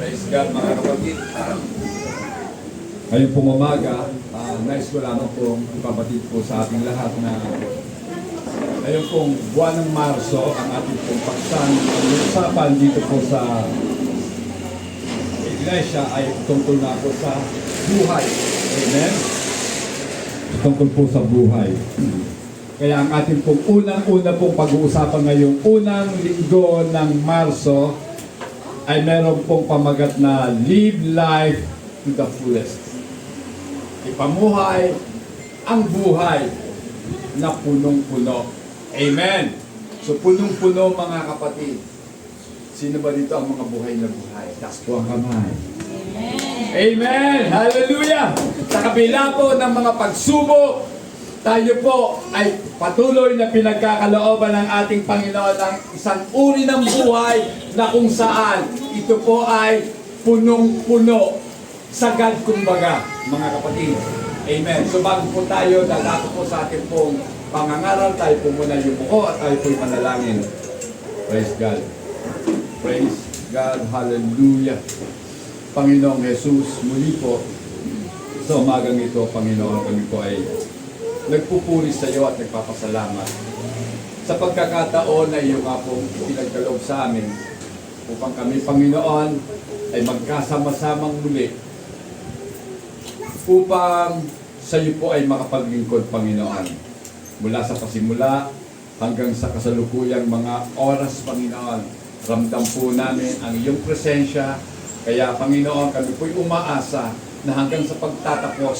Praise God mga kapatid. Ngayong pong umaga, nais ko lamang pong ipabatid po sa ating lahat na ngayong pong buwan ng Marso, ang ating pong paksan, ang usapan dito po sa Iglesia ay tungkol na po sa buhay. Amen? Tungkol po sa buhay. Kaya ang ating pong unang-una pong pag-uusapan ngayong unang linggo ng Marso ay meron pong pamagat na live life to the fullest. Ipamuhay ang buhay na punong-puno. Amen! So punong-puno mga kapatid. Sino ba dito ang mga buhay na buhay? Taas po ang kamay. Amen! Amen! Hallelujah! Sa kabila po ng mga pagsubok, tayo po ay patuloy na pinagkakalooban ng ating Panginoon ng isang uri ng buhay na kung saan ito po ay punong-puno. Sagad kumbaga, mga kapatid. Amen. So bago po tayo, dalato po sa ating pong pangangaral, tayo po muna yumuko at tayo po'y manalangin. Praise God. Praise God. Hallelujah. Panginoong Jesus, muli po sa umagang ito, Panginoon, kami po ay nagpupuri sa iyo at nagpapasalamat sa pagkakataon na iyo nga pong pinagkaloob sa amin upang kami, Panginoon, ay magkasama-samang muli upang sa iyo po ay makapaglingkod, Panginoon, mula sa pasimula hanggang sa kasalukuyang mga oras, Panginoon. Ramdam po namin ang iyong presensya, kaya, Panginoon, kami po'y umaasa na hanggang sa pagtatapos,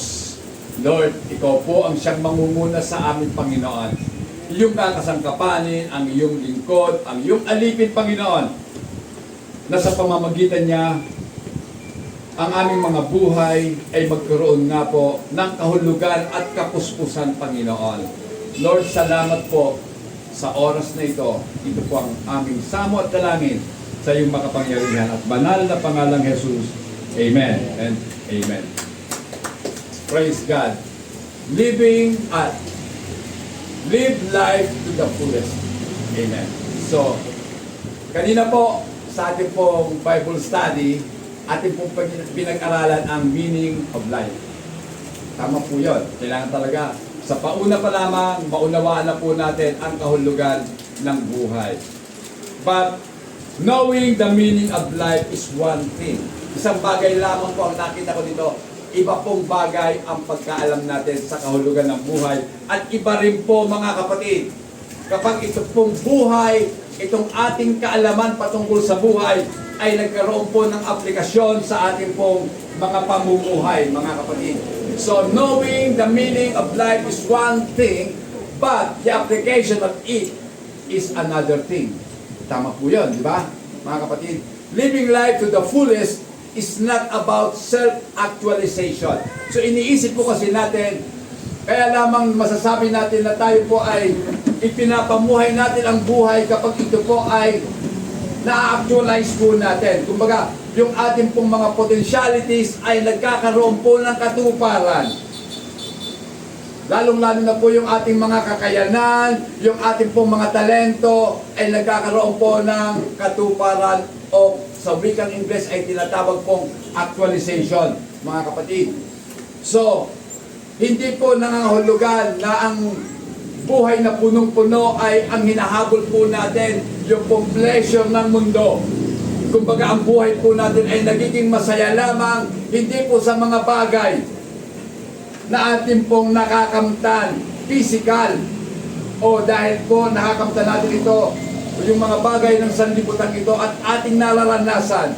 Lord, ikaw po ang siyang mangunguna sa amin, Panginoon. Iyong kakasangkapanin, ang iyong lingkod, ang iyong alipin, Panginoon, na sa pamamagitan niya, ang aming mga buhay ay magkaroon nga po ng kahulugan at kapuspusan, Panginoon. Lord, salamat po sa oras na ito. Ito po ang aming samo at dalangin sa iyong makapangyarihan at banal na pangalang Jesus. Amen and amen. Praise God. Live life to the fullest. Amen. So, kanina po sa ating pong Bible study, ating pong pinag-aralan ang meaning of life. Tama po yun. Kailangan talaga sa pauna pa lamang, maunawaan na po natin ang kahulugan ng buhay. But, knowing the meaning of life is one thing. Isang bagay lamang po ang nakita ko dito. Iba pong bagay ang pagkaalam natin sa kahulugan ng buhay. At iba rin po, mga kapatid, kapag ito pong buhay, itong ating kaalaman patungkol sa buhay, ay nagkaroon po ng aplikasyon sa ating pong mga pamumuhay, mga kapatid. So, knowing the meaning of life is one thing, but the application of it is another thing. Tama po yun, di ba, mga kapatid? Living life to the fullest is not about self-actualization. So iniisip po kasi natin, kaya lamang masasabi natin na tayo po ay ipinapamuhay natin ang buhay kapag ito po ay na-actualize po natin. Kumbaga, yung ating pong mga potentialities ay nagkakaroon po ng katuparan. Lalong-lalo na po yung ating mga kakayanan, yung ating pong mga talento ay nagkakaroon po ng katuparan o sa wikang Ingles ay tinatawag pong actualization, mga kapatid. So, hindi po nangangahulugan na ang buhay na punong-puno ay ang hinahabol po natin yung pong pleasure ng mundo. Kumbaga, ang buhay po natin ay nagiging masaya lamang, hindi po sa mga bagay na ating pong nakakamtan, physical, o dahil po nakakamtan natin ito, yung mga bagay ng sanlibutan ito at ating nararanasan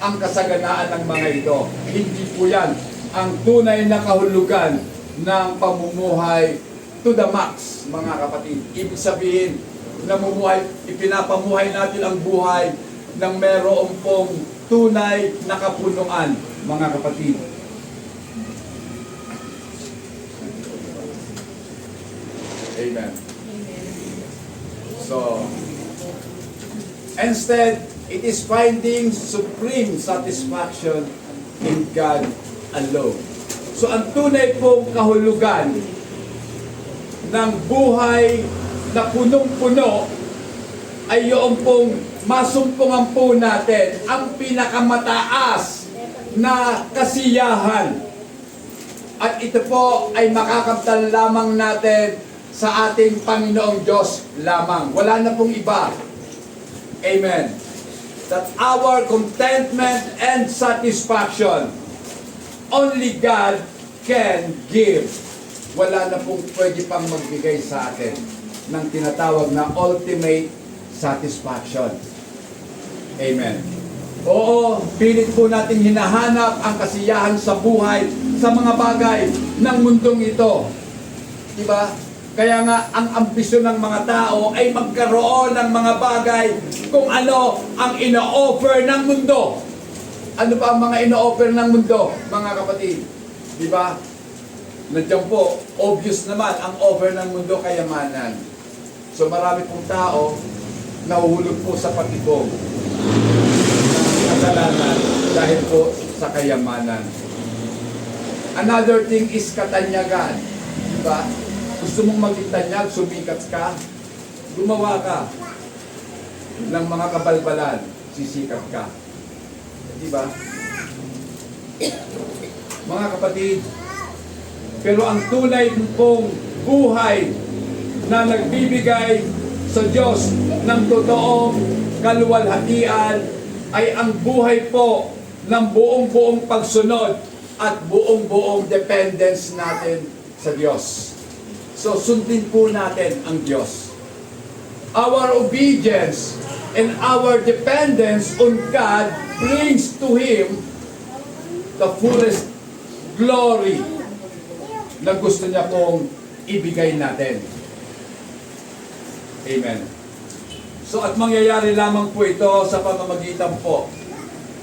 ang kasaganaan ng mga ito. Hindi po yan ang tunay na kahulugan ng pamumuhay to the max, mga kapatid. Ibig sabihin, ipinapamuhay natin ang buhay ng meron pong tunay na kapunuan, mga kapatid. Amen. So, instead, it is finding supreme satisfaction in God alone. So, ang tunay pong kahulugan ng buhay na punong-puno ay yung pong masumpungan po natin ang pinakamataas na kasiyahan. At ito po ay makakamtan lamang natin sa ating Panginoong Diyos lamang. Wala na pong iba. Amen. That our contentment and satisfaction, only God can give. Wala na pong pwede pang magbigay sa atin ng tinatawag na ultimate satisfaction. Amen. Oo, pilit po natin hinahanap ang kasiyahan sa buhay, sa mga bagay ng mundong ito. Diba? Kaya nga, ang ambisyon ng mga tao ay magkaroon ng mga bagay kung ano ang ino-offer ng mundo. Ano ba ang mga ino-offer ng mundo, mga kapatid? Diba? Nandiyan po, obvious naman, ang offer ng mundo, kayamanan. So marami pong tao nahuhulog po sa pag-ibog ng kasalanan dahil po sa kayamanan. Another thing is katanyagan. Diba? Gusto mong maging tanyag, sumikat ka, gumawa ka ng mga kabalbalan, sisikat ka. Diba? Mga kapatid, pero ang tunay pong buhay na nagbibigay sa Diyos ng totoong kaluwalhatian ay ang buhay po ng buong-buong pagsunod at buong-buong dependence natin sa Diyos. So, sundin po natin ang Diyos. Our obedience and our dependence on God brings to Him the fullest glory na gusto niya pong ibigay natin. Amen. So, at mangyayari lamang po ito sa pamamagitan po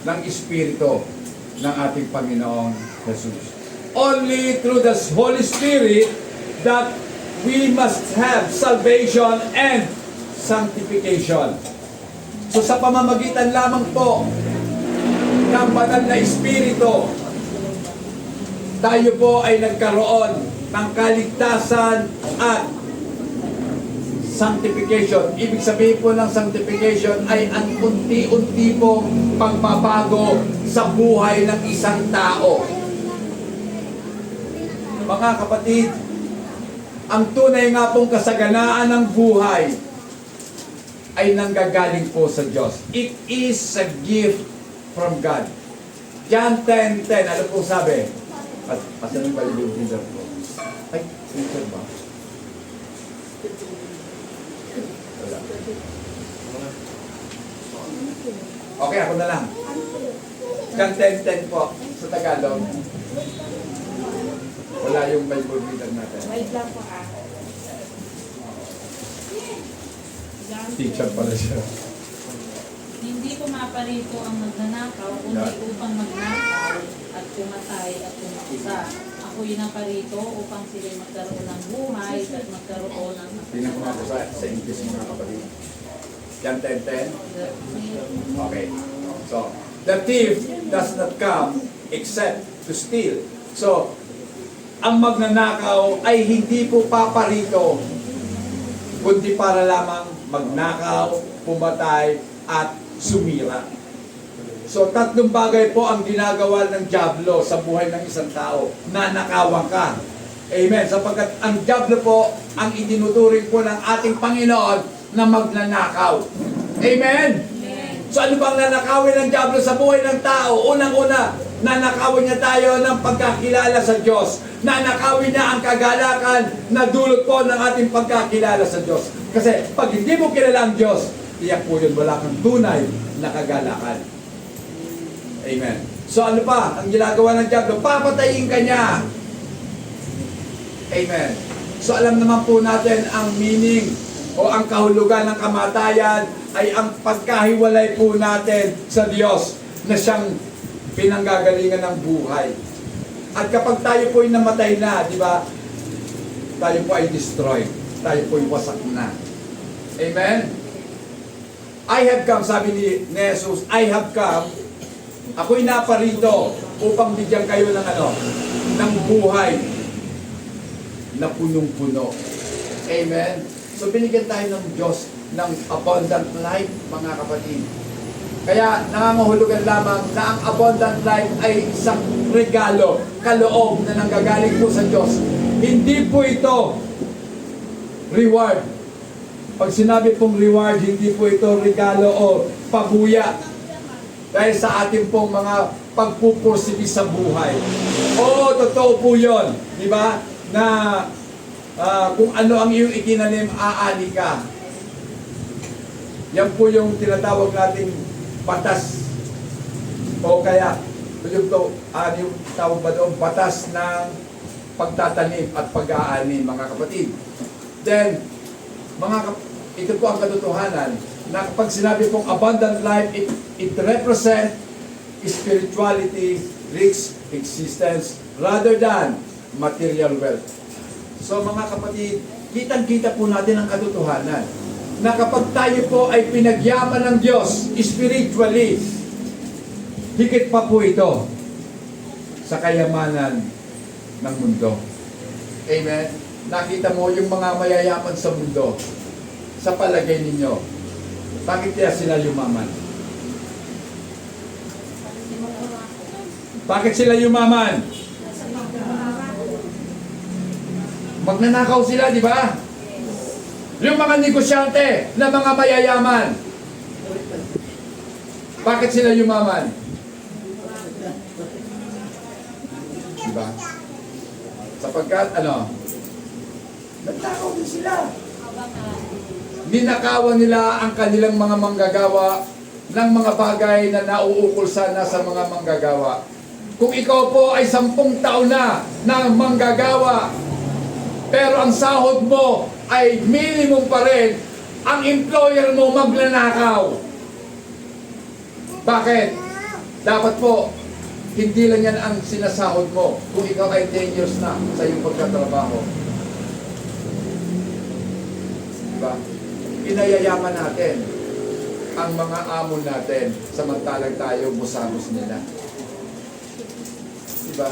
ng Espiritu ng ating Panginoong Jesus. Only through the Holy Spirit that we must have salvation and sanctification. So sa pamamagitan lamang po ng banal na Espiritu, tayo po ay nagkaroon ng kaligtasan at sanctification. Ibig sabihin po ng sanctification ay ang unti-unti pong pagbabago sa buhay ng isang tao. Mga kapatid, ang tunay nga pong kasaganaan ng buhay ay nanggagaling po sa Diyos. It is a gift from God. John 10:10, ano po sabi? Pasan ba yung teacher po? Ay, teacher ba? Wala. Okay, ako na lang. John 10:10 po, sa Tagalog. Wala yung Bible reader natin. Wait lang po Teacher pala siya. Hindi pumaparito ang magnanakaw, kundi upang magnakaw at pumatay at pumaksa. Ako'y naparito upang sila'y magkaroon ng buhay at magkaroon ng Tingnan ko nga po sa English mga kapatid. John 10:10. Okay. So, the thief does not come except to steal. So, ang magnanakaw ay hindi po paparito, kundi para lamang magnakaw, pumatay, at sumira. So, tatlong bagay po ang ginagawa ng dyablo sa buhay ng isang tao. Nanakawan ka. Amen. Sapagkat ang dyablo po, ang itinuturing po ng ating Panginoon na magnanakaw. Amen. So, ano bang nanakawin ng dyablo sa buhay ng tao? Unang-una, nanakawin niya tayo ng pagkakilala sa Diyos. Nanakawin niya ang kagalakan na dulot po ng ating pagkakilala sa Diyos. Kasi pag hindi mo kilala ang Diyos, tiyak po yun, wala kang tunay na kagalakan. Amen. So ano pa ang ginagawa ng diablo? Papatayin ka niya. Amen. So alam naman po natin ang meaning o ang kahulugan ng kamatayan ay ang pagkahiwalay po natin sa Diyos na siyang pinanggagalingan ng buhay. At kapag tayo po ay namatay na, di ba? Tayo po ay destroyed. Tayo po ay wasak na. Amen? I have come, sabi ni Jesus, I have come, ako'y naparito upang bigyan kayo ng ano? Ng buhay na punong-puno. Amen? So binigyan tayo ng Diyos ng abundant life, mga kapatid. Kaya nangangahulugan lamang na ang abundant life ay isang regalo, kaloob na nanggagaling po sa Diyos. Hindi po ito reward. Pag sinabi pong reward, hindi po ito regalo o pabuya dahil sa ating pong mga pagpupursige sa buhay. Oo, totoo po yun. Di ba? Na kung ano ang iyong itinanim, aani ka. Yan po yung tinatawag nating batas. O kaya, yung tawag ba doon? Batas ng pagtatanim at pag-aani, mga kapatid. Then, ito po ang katotohanan na kapag sinabi pong abundant life, it represent spirituality, rich existence, rather than material wealth. So mga kapatid, kitang-kita po natin ang katotohanan na kapag tayo po ay pinagyaman ng Diyos spiritually, higit pa po ito sa kayamanan ng mundo. Amen? Nakita mo yung mga mayayaman sa mundo, sa palagay ninyo, bakit kaya sila yumaman? Bakit sila yumaman? Magnanakaw sila, di ba? Yung mga negosyante na mga mayayaman, bakit sila yumaman? Di ba? Sapagkat, nagtakaw din sila. Ninakawan nila ang kanilang mga manggagawa ng mga bagay na nauukol sana sa mga manggagawa. Kung ikaw po ay 10 taon na manggagawa, pero ang sahod mo ay minimum pa rin, ang employer mo magnanakaw. Bakit? Dapat po, hindi lang yan ang sinasahod mo kung ikaw ay 10 years na sa iyong pagtatrabaho. Diba? Inayayaman natin ang mga amo natin samantalang tayo busagos nila. Diba?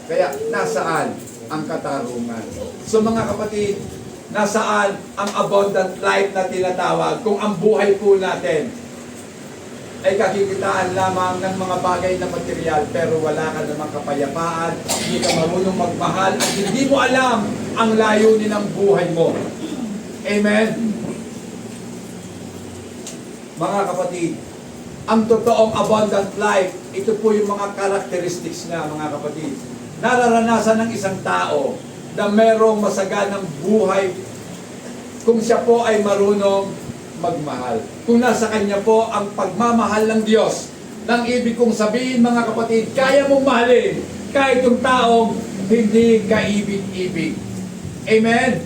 Kaya nasaan ang katarungan? So mga kapatid, nasaan ang abundant life na tinatawag kung ang buhay po natin ay kakikitaan lamang ng mga bagay na material pero wala ka namang kapayapaan, hindi ka marunong magmahal at hindi mo alam ang layunin ng buhay mo. Amen? Mga kapatid, ang totoong abundant life, ito po yung mga characteristics na, mga kapatid. Nararanasan ng isang tao na merong masaganang buhay kung siya po ay marunong magmahal. Kung nasa kanya po ang pagmamahal ng Diyos, nang ibig kong sabihin, mga kapatid, kaya mong mahalin kahit yung taong hindi kaibig-ibig. Amen?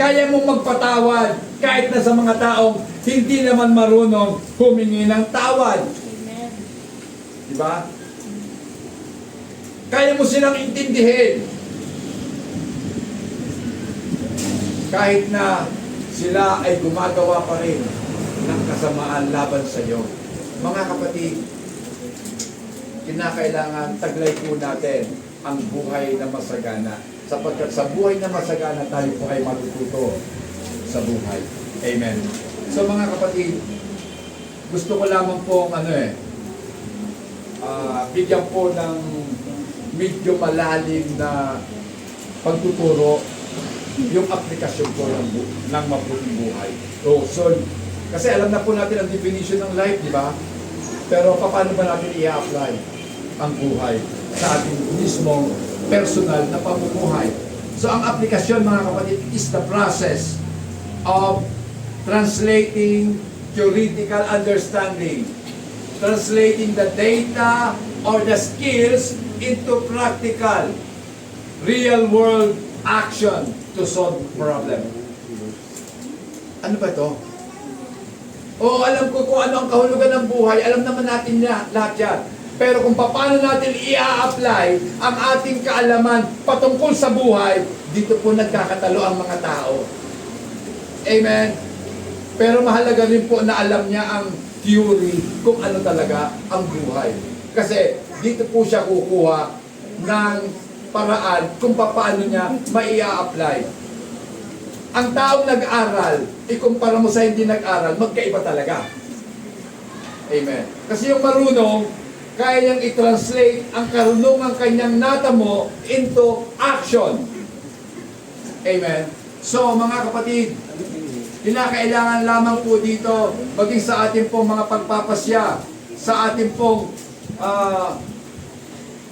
Kaya mong magpatawad kahit na sa mga taong hindi naman marunong humingi ng tawad. Amen. Diba? Kaya mo silang intindihin. Kahit na sila ay gumagawa pa rin ng kasamaan laban sa iyo. Mga kapatid, kinakailangan taglay po natin ang buhay na masagana. Sapagkat sa buhay na masagana tayo po ay matututo sa buhay. Amen. So mga kapatid, gusto ko lamang pong bigyan po ng medyo malalim na pagtuturo yung aplikasyon po ng mabuting buhay. So, kasi alam na po natin ang definition ng life, di ba? Pero paano ba natin i-apply ang buhay sa ating mismong personal na pamumuhay? So ang aplikasyon, mga kapatid, is the process of translating theoretical understanding, translating the data or the skills into practical, real-world action to solve problem. Ano ba ito? Alam ko kung ano ang kahulugan ng buhay, alam naman natin lahat yan. Pero kung paano natin i-apply ang ating kaalaman patungkol sa buhay, dito po nagkakatalo ang mga tao. Amen? Pero mahalaga rin po na alam niya ang theory kung ano talaga ang buhay. Kasi dito po siya kukuha ng paraan kung paano niya mai-apply. Ang taong nag-aral, ikumpara mo sa hindi nag-aral, magkaiba talaga. Amen. Kasi yung marunong, kaya niyang i-translate ang karunungan kanyang natamo into action. Amen. So mga kapatid, kinakailangan lamang po dito, maging sa ating pong mga pagpapasya, sa ating pong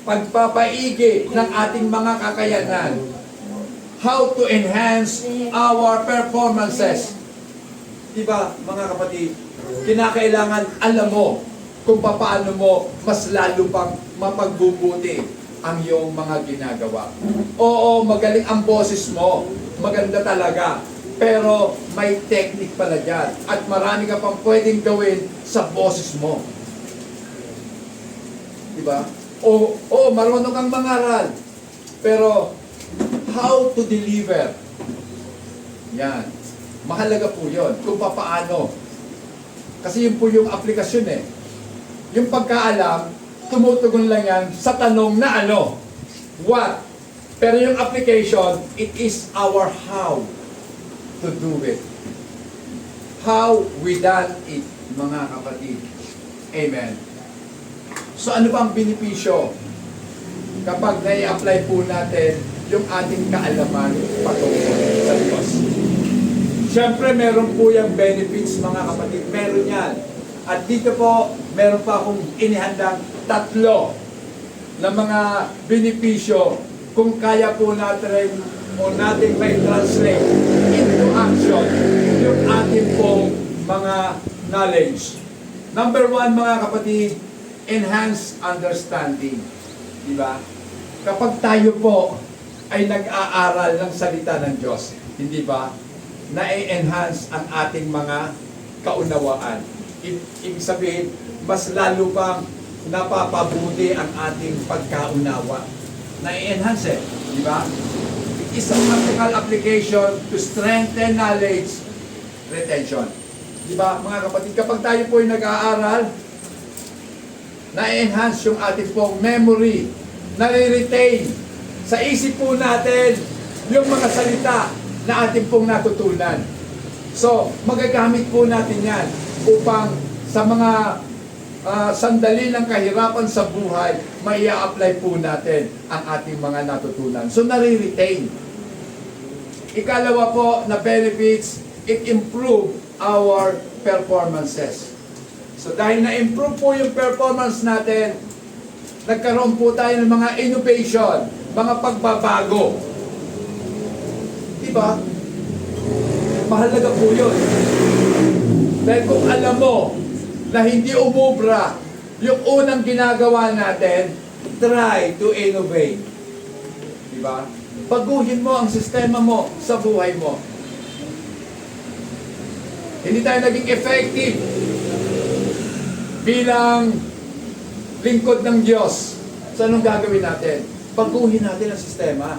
pagpapaigi ng ating mga kakayanan. How to enhance our performances. Diba mga kapatid, kinakailangan alam mo kung paano mo mas lalo pang mapagbubuti ang iyong mga ginagawa. Oo, magaling ang boses mo, maganda talaga, pero may technique pala dyan at marami ka pang pwedeng gawin sa boses mo. Diba? Oo, marunong kang mangaral, pero how to deliver, yan, mahalaga po yun kung paano. Kasi yun po yung aplikasyon eh. Yung pagkaalam, tumutugon lang yan sa tanong na ano, what. Pero yung application, it is our how to do it. How we done it, mga kapatid. Amen. So ano ba ang benepisyo kapag nai-apply po natin yung ating kaalaman patungkol sa Diyos? Siyempre, meron po yung benefits, mga kapatid. Meron yan. At dito po, meron pa akong inihandang 3 na mga benepisyo kung kaya po natin may translate into action yung ating pong mga knowledge. Number 1, mga kapatid, enhance understanding. Diba? Kapag tayo po ay nag-aaral ng salita ng Diyos, hindi ba? Na-enhance ang ating mga kaunawaan. Ibig sabihin, mas lalo pang napapabuti ang ating pagkaunawa. Na-enhance eh, di ba? It is a practical application to strengthen knowledge retention. Di ba, mga kapatid, kapag tayo po ay nag-aaral, na-enhance yung ating pong memory, na-retain sa isip po natin yung mga salita na ating pong natutunan. So, magagamit po natin yan upang sa mga sandali ng kahirapan sa buhay, may i-apply po natin ang ating mga natutunan. So, nare-retain. Ikalawa po na benefits, it improve our performances. So, dahil na-improve po yung performance natin, nagkaroon po tayo ng mga innovation, mga pagbabago. Diba? Mahalaga po yun. Dahil kung alam mo na hindi umubra yung unang ginagawa natin, try to innovate. Diba? Baguhin mo ang sistema mo sa buhay mo. Hindi tayo naging effective bilang lingkod ng Diyos. So anong gagawin natin? Baguhin natin ang sistema.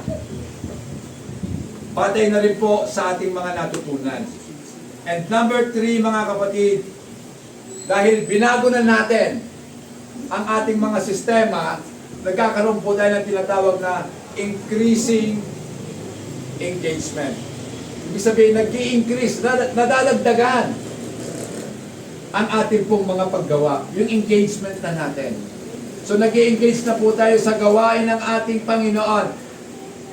Patay na rin po sa ating mga natutunan. And number 3, mga kapatid, dahil binago na natin ang ating mga sistema, nagkakaroon po tayo ng tinatawag na increasing engagement. Ibig sabihin, nag-i-increase, nadadagdagan ang ating pong mga paggawa, yung engagement na natin. So nag-i-engage na po tayo sa gawain ng ating Panginoon.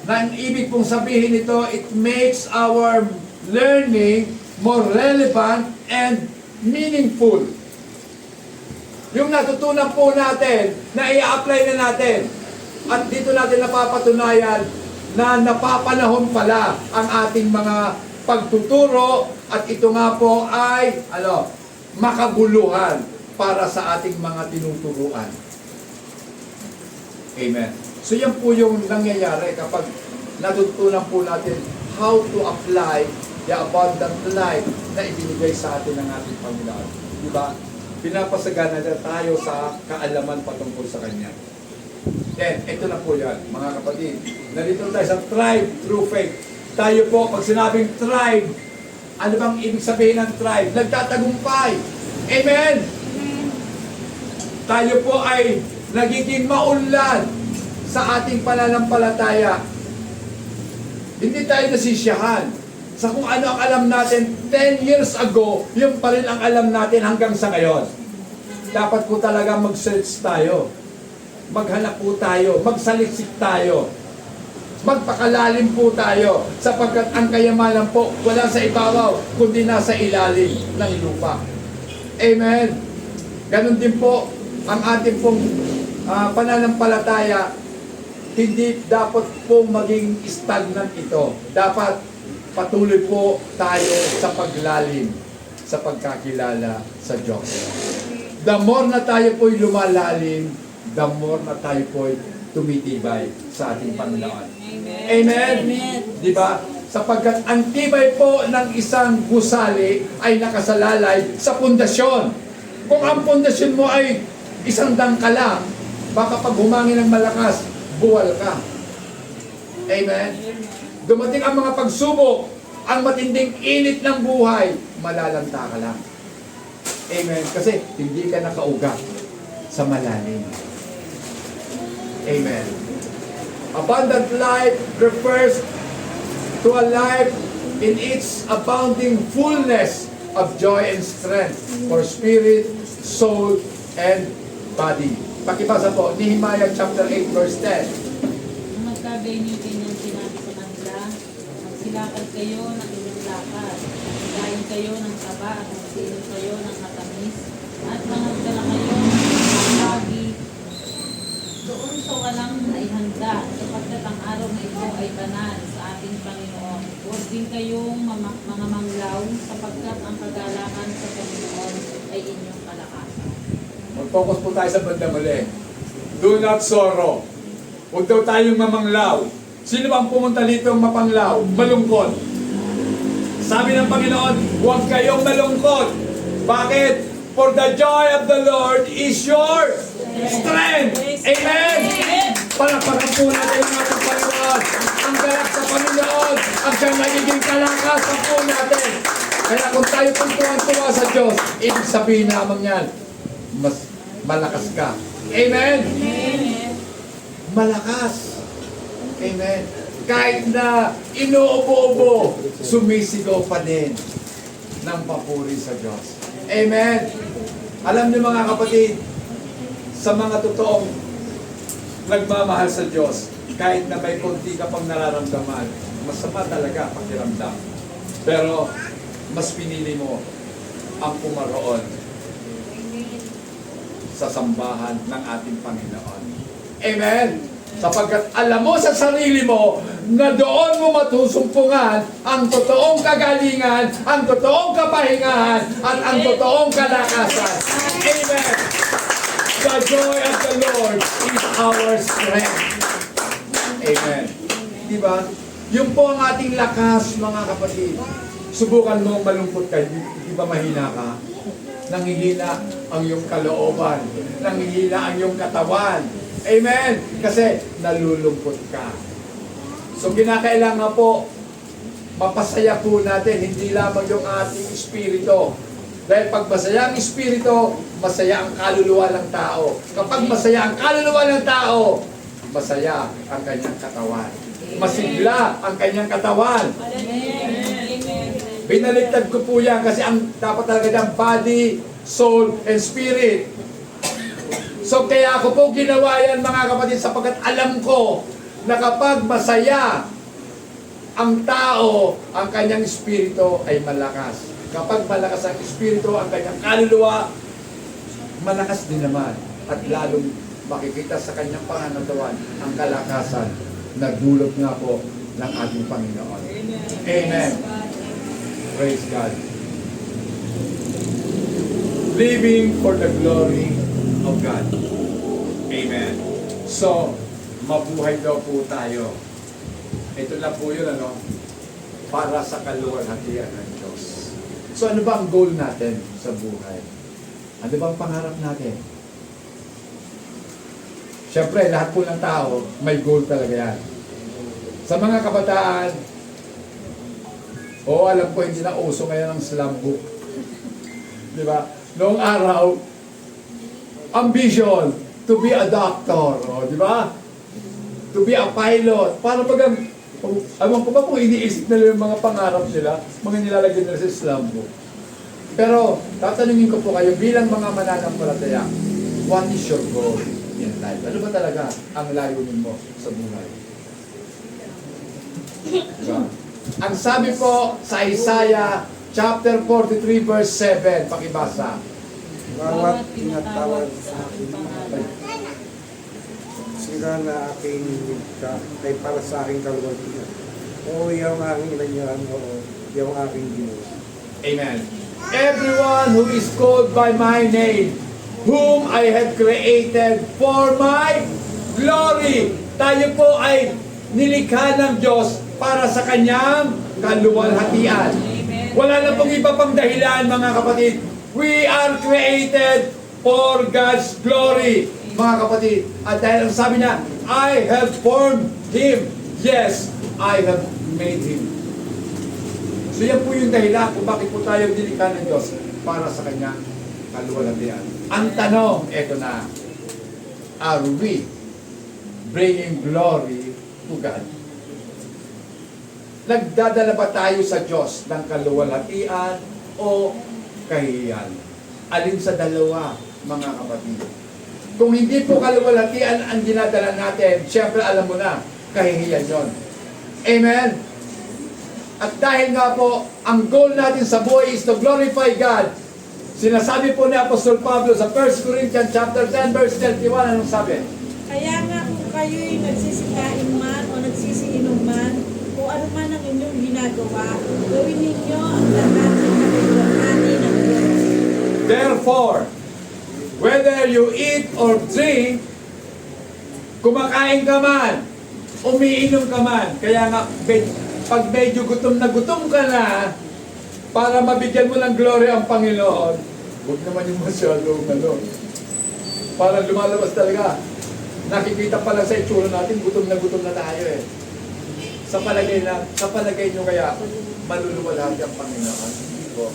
Na ang ibig pong sabihin nito, it makes our learning more relevant and meaningful. Yung natutunan po natin, na i-apply na natin. At dito natin napapatunayan na napapanahon pala ang ating mga pagtuturo at ito nga po ay makabuluhan para sa ating mga tinuturuan. Amen. So yan po yung nangyayari kapag natutunan po natin how to apply the abundant life na ibinigay sa atin ng ating Panginoon. Di ba? Pinapasagana na tayo sa kaalaman patungkol sa Kanya. Then, ito na po yan, mga kapatid. Nandito tayo sa tribe through faith. Tayo po, pag sinabing tribe, ano bang ibig sabihin ng tribe? Nagtatagumpay. Amen? Tayo po ay nagiging maunlad sa ating pananampalataya. Hindi tayo nasisiyahan. Sa kung ano ang alam natin 10 years ago, yun pa rin ang alam natin hanggang sa ngayon. Dapat po talaga mag-search tayo. Maghanap po tayo. Magsaliksik tayo. Magpakalalim po tayo. Sapagkat ang kayamanan po, wala sa ibabaw, kundi nasa ilalim ng lupa. Amen. Ganon din po ang ating pong pananampalataya. Hindi dapat po maging stagnant ito. Dapat patuloy po tayo sa paglalim, sa pagkakilala sa Diyos. The more na tayo po'y lumalalim, the more na tayo po'y tumitibay sa ating Panginoon. Amen? Di ba? Sapagkat ang tibay po ng isang gusali ay nakasalalay sa pundasyon. Kung ang pundasyon mo ay isang dangka lang, baka pag humangin ng malakas, buwal ka. Amen? Dumating ang mga pagsubok, ang matinding init ng buhay, malalanta ka lang. Amen? Kasi hindi ka nakaugat sa malalim. Amen. Abundant life refers to a life in its abounding fullness of joy and strength for spirit, soul, and body. Pakibasa po, Nehemiah chapter 8 verse 10. Nung magkabay niyo kanyang sinabi sa kanila, magsilakad kayo ng inyong lakad, kain kayo ng taba at magsiinom kayo ng matamis, at mangagdala kayo ng lagi doon sa walang naihanda, sapagkat ang araw na ito ay banal sa ating Panginoon. Huwag din kayong mga manglaw, sapagkat ang kagalakan sa Panginoon ay inyong kalakasan. Mag-focus po tayo sa banda muli. Do not sorrow. Huwag daw tayong mamanglaw. Sino ba ang pumunta dito mapanglaw? Malungkot. Sabi ng Panginoon, huwag kayong malungkot. Bakit? For the joy of the Lord is your strength. Amen? Palakpakan po natin ang ating Panginoon. Ang galak sa Panginoon, ang siyang nagiging kalakasan po natin. Kaya kung tayo pong tuwan-tuwa sa Diyos, ibig sabihin naman yan, mas malakas ka. Amen? Malakas. Amen. Kahit na inuubo-ubo, sumisigaw pa din ng papuri sa Diyos. Amen. Alam niyo mga kapatid, sa mga totoong nagmamahal sa Diyos, kahit na may konti ka pang nararamdaman, masama talaga pakiramdam. Pero mas pinili mo ang pumaroon sa sambahan ng ating Panginoon. Amen? Sapagkat alam mo sa sarili mo na doon mo matusumpungan ang totoong kagalingan, ang totoong kapahingahan, at ang totoong kalakasan. Amen. The joy of the Lord is our strength. Amen. Diba? Yun po ang ating lakas, mga kapatid. Subukan mo malungkot ka, di ba mahina ka? Nangihina ang iyong kalooban. Nangihina ang iyong katawan. Amen! Kasi nalulungkot ka. So kinakailangan po, mapasaya po natin, hindi lamang yung ating espiritu. Dahil pag masaya ang espiritu, masaya ang kaluluwa ng tao. Kapag masaya ang kaluluwa ng tao, masaya ang kanyang katawan. Masigla ang kanyang katawan. Binaliktad ko po yan kasi ang dapat talaga dyan, body, soul, and spirit. So kaya ako po ginawa yan mga kapatid sapagkat alam ko na kapag masaya ang tao, ang kanyang espiritu ay malakas. Kapag malakas ang espiritu, ang kanyang kaluluwa, malakas din naman. At lalong makikita sa kanyang pangangatawan ang kalakasan na dulot nga po ng ating Panginoon. Amen. Praise God. Living for the glory of God. Amen. So, mabuhay daw po tayo. Ito na po yun, ano? Para sa kaluwalhatian ng Diyos. So, ano ba ang goal natin sa buhay? Ano ba ang pangarap natin? Siyempre, lahat po ng tao, may goal talaga yan. Sa mga kabataan, alam ko, hindi na uso ngayon ang slam book. Di ba? Noong araw, ambition to be a doctor, di ba? To be a pilot. Para pag Ewan ko ba kung iniisip nila yung mga pangarap nila, mga nilalagay nila sa Islam book. Pero, tatanungin ko po kayo, bilang mga mananampalataya, what is your goal in life? Ano ba talaga ang layunin mo sa buhay? Diba? Ang sabi po sa Isaiah chapter 43 verse 7, pakibasa. Bawat tinatawag sa aking pangalan, sila na aking ka ay para sa aking kalwaltian. Oo, yung aking inanyahan, oo, yung aking ginawa. Amen. Everyone who is called by my name, whom I have created for my glory. Tayo po ay nilikha ng Diyos para sa kanyang kaluwalhatian. Wala na pong iba pang dahilan, mga kapatid. We are created for God's glory, mga kapatid. At dahil ang sabi niya, I have formed him. Yes, I have made him. So yan po yung dahilan kung bakit po tayo nilikha ng Diyos para sa kanyang kaluwalhatian. Ang tanong, eto na, are we bringing glory to God? Nagdadala ba tayo sa Diyos ng kaluwalhatian o kahihiyan? Alin sa dalawa, mga kapatid? Kung hindi po kaluwalhatian ang dinadala natin, syempre alam mo na, kahihiyan yon. Amen? At dahil nga po, ang goal natin sa buhay is to glorify God. Sinasabi po ni Apostol Pablo sa 1 Corinthians chapter 10 verse 31, anong sabi? Kaya nga kung kayo'y nagsisikain man o nagsisiinom man, o ano man ang inyong ginagawa, gawin ninyo ang lahat ng kaliwalhati ng Diyos. Therefore, whether you eat or drink, kumakain ka man, umiinom ka man, kaya nga, pag medyo gutom ka na, para mabigyan mo ng glory ang Panginoon, huwag naman yung masyadong parang lumalabas talaga. Nakikita pa lang sa itsura natin, gutom na tayo eh. Sa palagay nyo kaya, maluluwalhati ang Panginoon. Hindi po.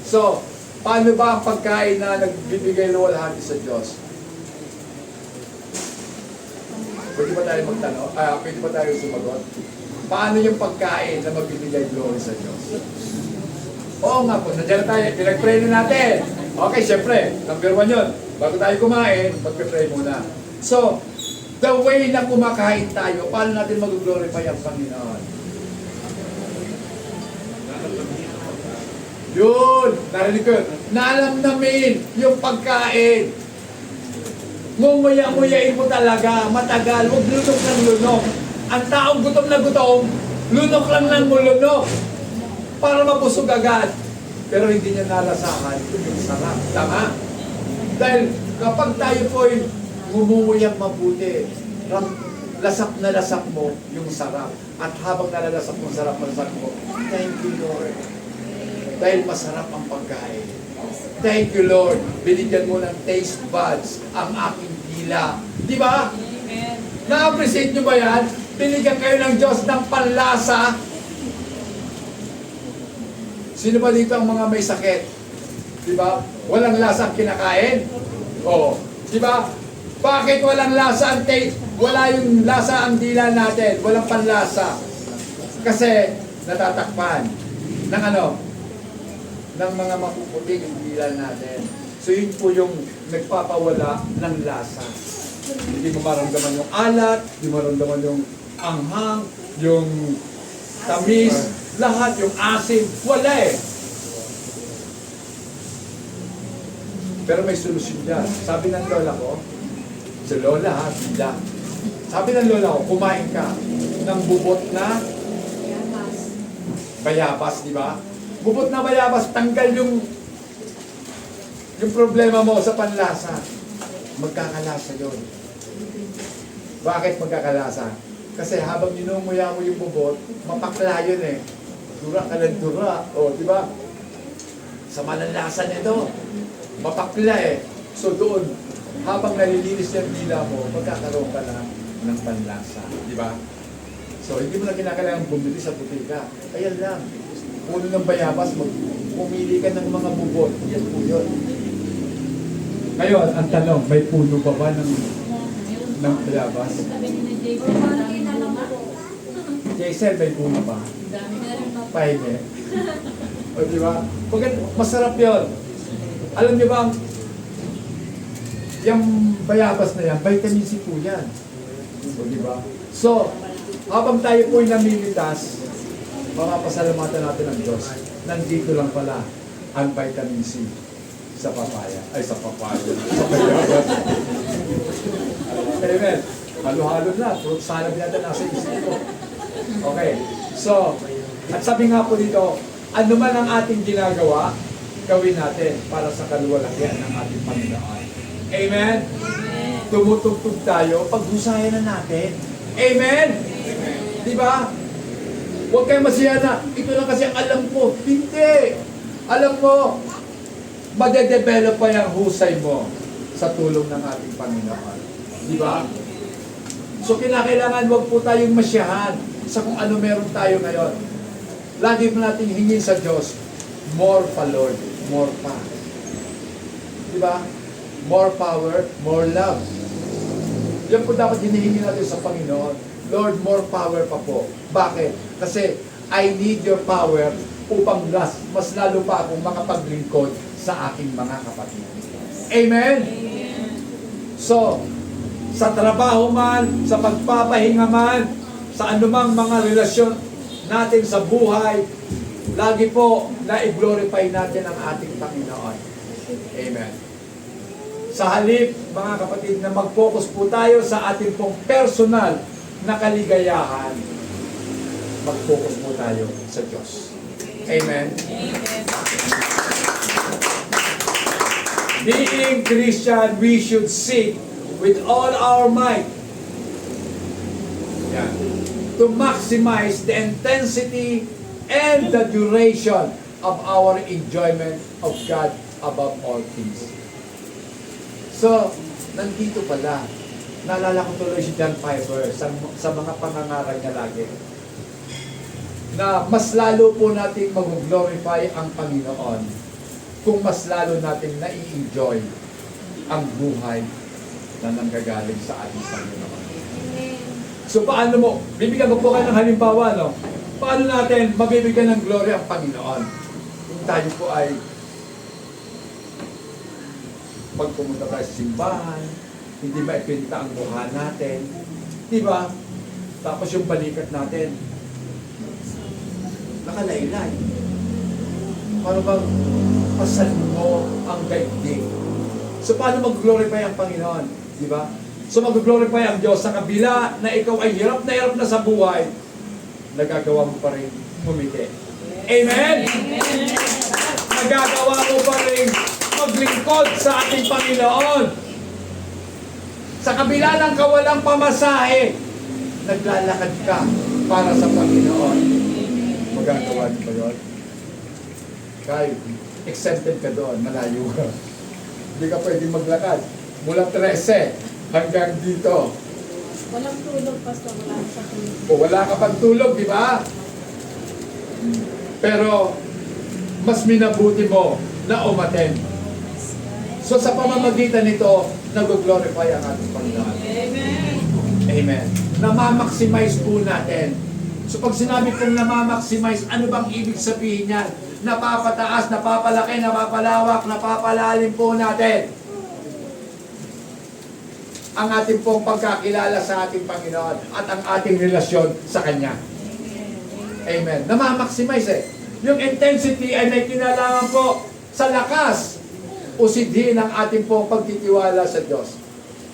So, paano ba ang pagkain na nagbibigay luwalhati sa Diyos? Pwede ba tayo magtanong? Pwede ba tayo sumagot? Paano yung pagkain na magbibigay glory sa Diyos? Oo nga po, nandiyan tayo, pinag-pray na natin. Okay, syempre, number 1 yun. Bago tayo kumain, magpe-pray muna. So, the way na kumakain tayo, paano natin mag-glorify ang Panginoon? Yun, narinig ko yun. Nalamnamin yung pagkain. Ngumuya-nguyain mo talaga, matagal, huwag lunok ng lunok. Ang taong gutom na gutom, lunok lang ng mulunok para mabusog agad. Pero hindi niya nalasahan yung sarap. Tama? Dahil kapag tayo po'y ngumuyang mabuti, lasak na lasak mo yung sarap. At habang nalalasak mo sarap mo, thank you Lord. Dahil masarap ang pagkain. Thank you Lord. Binigyan mo ng taste buds ang aking dila. Di ba? Na-appreciate nyo ba yan? Binigyan kayo ng Diyos ng panlasa. Sino ba dito ang mga may sakit? Di ba? Walang lasa ang kinakain? Oo. Di ba? Bakit walang lasa ang taste? Wala yung lasa ang dila natin. Walang panlasa. Kasi natatakpan ng ng mga mapuputing ang dila natin. So yun po yung nagpapawala ng lasa. Hindi mo maramdaman yung alat, hindi mo maramdaman yung anghang, yung tamis, lahat, yung asin, wala eh. Pero may solusyon dyan. Sabi ng lola ko, si lola ha, bila. Sabi ng lola ko, kumain ka ng bubot na bayabas, di ba? Bubot na bayabas, tanggal yung problema mo sa panlasa. Magkakalasa yun. Bakit magkakalasa? Kasi habang ninunguya mo yung bubot, mapakla yun eh. Dura ka ng dura. O, di ba? Sa malalasa nito, mapakla eh. So doon, habang nalilinis yung dila mo, magkakaroon ka na ng panlasa. Di ba? So, hindi mo na kinakailangan bumili sa butika. Ayan lang. Puno ng bayabas, pumili ka ng mga bubot. Yan po yun. Ngayon, ang tanong, may puno ba ng bayabas? Sabi ni JP, marami na lang ako. Jason, may bunga ba? Ang dami na rin pa. Pahingi. O di ba? Masarap yun. Alam niyo ba, yung bayabas na yan, vitamin C po yan. O di ba? So, habang tayo po'y namimitas, makapasalamatan natin ang Diyos. Nandito lang pala ang vitamin C sa papaya. Ay, sa papaya. Sa bayabas. Amen. Halo-halo na. Fruit salad natin nasa isip ko. Okay. So, at sabi nga po dito, ano man ang ating ginagawa, gawin natin para sa kaluwalhatian ng ating Panginoon. Amen? Tumutugtog tayo, paghusayan na natin. Amen? Di ba? Huwag kayong masiya na, ito lang kasi ang alam ko. Hindi! Alam mo, madedevelop pa yung husay mo sa tulong ng ating Panginoon. Di ba? So kinakailangan wag po tayong masyahan sa kung ano meron tayo ngayon. Lagi mo natin hingin sa Diyos, more pa Lord, more pa. Di ba? More power, more love. Yan po dapat hinihingi natin sa Panginoon. Lord, more power pa po. Bakit? Kasi I need your power upang mas lalo pa akong makapaglingkod sa aking mga kapatid. Amen? So, sa trabaho man, sa pagpapahinga man, sa anumang mga relasyon natin sa buhay, lagi po na i-glorify natin ang ating Panginoon. Amen. Sa halip, mga kapatid, na mag-focus po tayo sa ating pong personal na kaligayahan, mag-focus po tayo sa Diyos. Amen. Being Christian, we should seek with all our might, yan, to maximize the intensity and the duration of our enjoyment of God above all things. So, nandito pala, naalala ko tuloy si John Piper sa mga pangangaral niya lagi, na mas lalo po natin mag-glorify ang Panginoon kung mas lalo natin nai-enjoy ang buhay na nanggagaling sa ating Panginoon. So paano mo, bibigyan ko po kayo ng halimbawa, no? Paano natin mabibigyan ng glory ang Panginoon? Kung tayo po ay pag pumunta tayo sa simbahan, hindi maipinta ang mukha natin, di ba? Tapos yung balikat natin, nakalaylay. Para bang pasan mo ang daigdig? So paano mag-glorify ang Panginoon? Di ba? So mag-glorify ang Diyos sa kabila na ikaw ay hirap na sa buhay, nagagawa mo pa rin humiti. Amen? Nagagawa mo pa rin maglingkod sa ating Panginoon. Sa kabila ng kawalang pamasahe, naglalakad ka para sa Panginoon. Magagawa niyo ba yun? Kaya, exempted ka doon, malayo ka. Hindi ka pwedeng maglakad. Mula 13 hanggang dito. Walang tulog, Pastor. Wala sa tulog. O wala ka pang tulog, di ba? Pero, mas minabuti mo na umaten. So sa pamamagitan nito, nag-glorify ang ating Panginoon. Amen. Amen. Namamaximize po natin. So pag sinabi pong namamaximize, ano bang ibig sabihin niyan? Napapataas, napapalaki, napapalawak, napapalalim po natin ang ating pong pagkakilala sa ating Panginoon at ang ating relasyon sa Kanya. Amen. Namamaximize eh. Yung intensity ay may kinalaman po sa lakas o sidhi ng ating pong pagtitiwala sa Diyos.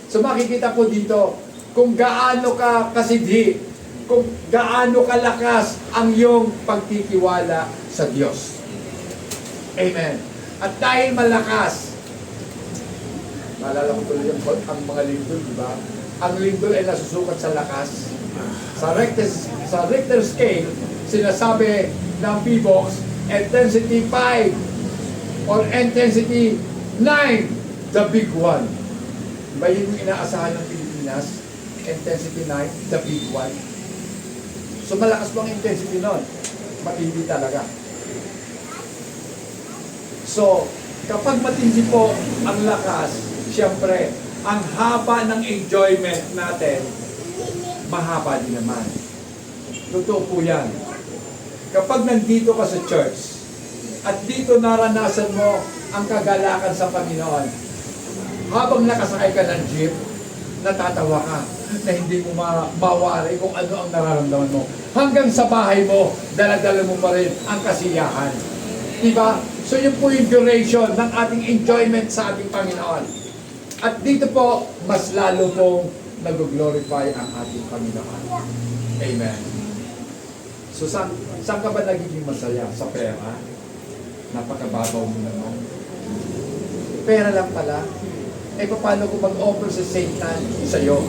So makikita po dito kung gaano ka kasidhi, kung gaano kalakas ang iyong pagtitiwala sa Diyos. Amen. At dahil malakas, naalala ko tuloy ang mga lindol, di ba? Ang lindol ay nasusukat sa lakas. Sa Richter scale, sinasabi ng PBOX, intensity 5 or intensity 9, the big one. Diba yun yung inaasahan ng Pilipinas? Intensity 9, the big one. So malakas po ang intensity nun. Matindi talaga. So, kapag matindi po ang lakas, siyempre, ang haba ng enjoyment natin, mahaba din naman. Totoo po yan. Kapag nandito ka sa church, at dito naranasan mo ang kagalakan sa Panginoon, habang nakasakay ka ng jeep, natatawa ka na hindi mo mawari kung ano ang nararamdaman mo. Hanggang sa bahay mo, daladala mo pa rin ang kasiyahan. Diba? So yun po yung duration ng ating enjoyment sa ating Panginoon. At dito po, mas lalo pong nag-glorify ang ating Panginoon. Amen. So saan ka ba nagiging masaya? Sa pera? Napakababaw mo naman. Pera lang pala. Eh paano kung mag-offer sa Satan sa'yo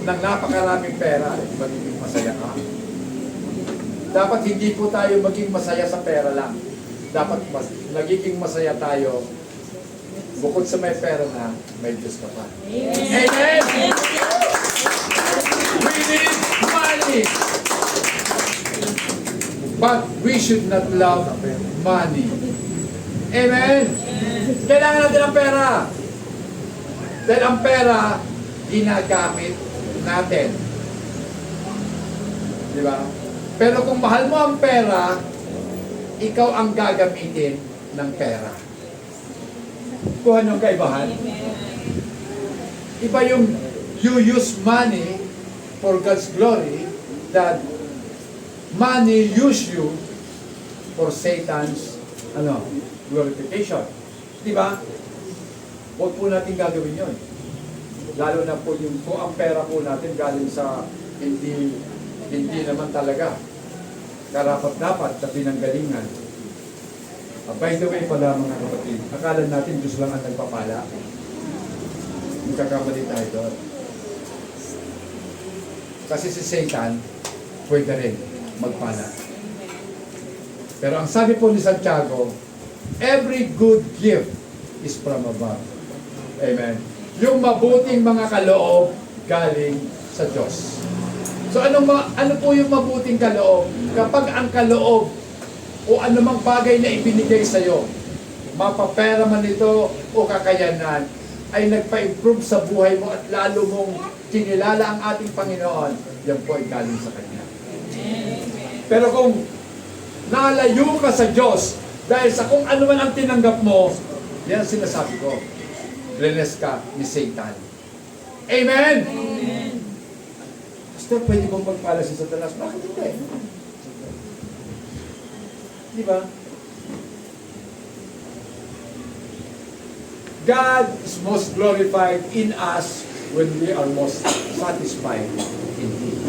ng napakaraming pera, magiging masaya ka? Dapat hindi po tayo maging masaya sa pera lang. Dapat nagiging masaya tayo bukod sa may pera na, may Diyos ka pa. Amen! We need money. But we should not love money. Amen? Kailangan natin ang pera. Dahil ang pera, ginagamit natin. Di ba? Pero kung mahal mo ang pera, ikaw ang gagamitin ng pera. Kuha niyong kaibahan. Iba yung you use money for God's glory, that money use you for Satan's glorification. Di ba? Huwag po natin gagawin yun. Lalo na po yung kung ang pera po natin galing sa hindi naman talaga karapat-dapat na pinanggalingan. By the way pala mga kapatid, akala natin Diyos lang ang nagpapala. Magkakamali tayo doon. Kasi si Satan, pwede rin magpala. Pero ang sabi po ni Santiago, every good gift is from above. Amen. Yung mabuting mga kaloob galing sa Diyos. So ano po yung mabuting kaloob? Kapag ang kaloob o anumang bagay na ibinigay sa iyo, mapapera man ito o kakayanan, ay nagpa-improve sa buhay mo at lalo mong kinilala ang ating Panginoon, yan po ay galing sa Kanya. Pero kung nalayo ka sa Diyos dahil sa kung ano man ang tinanggap mo, yan ang sinasabi ko, blessed ka ni Satan. Amen? Amen. Pastor, pwede bang magpala si Satanas? Bakit hindi? Di ba? God is most glorified in us when we are most satisfied in Him.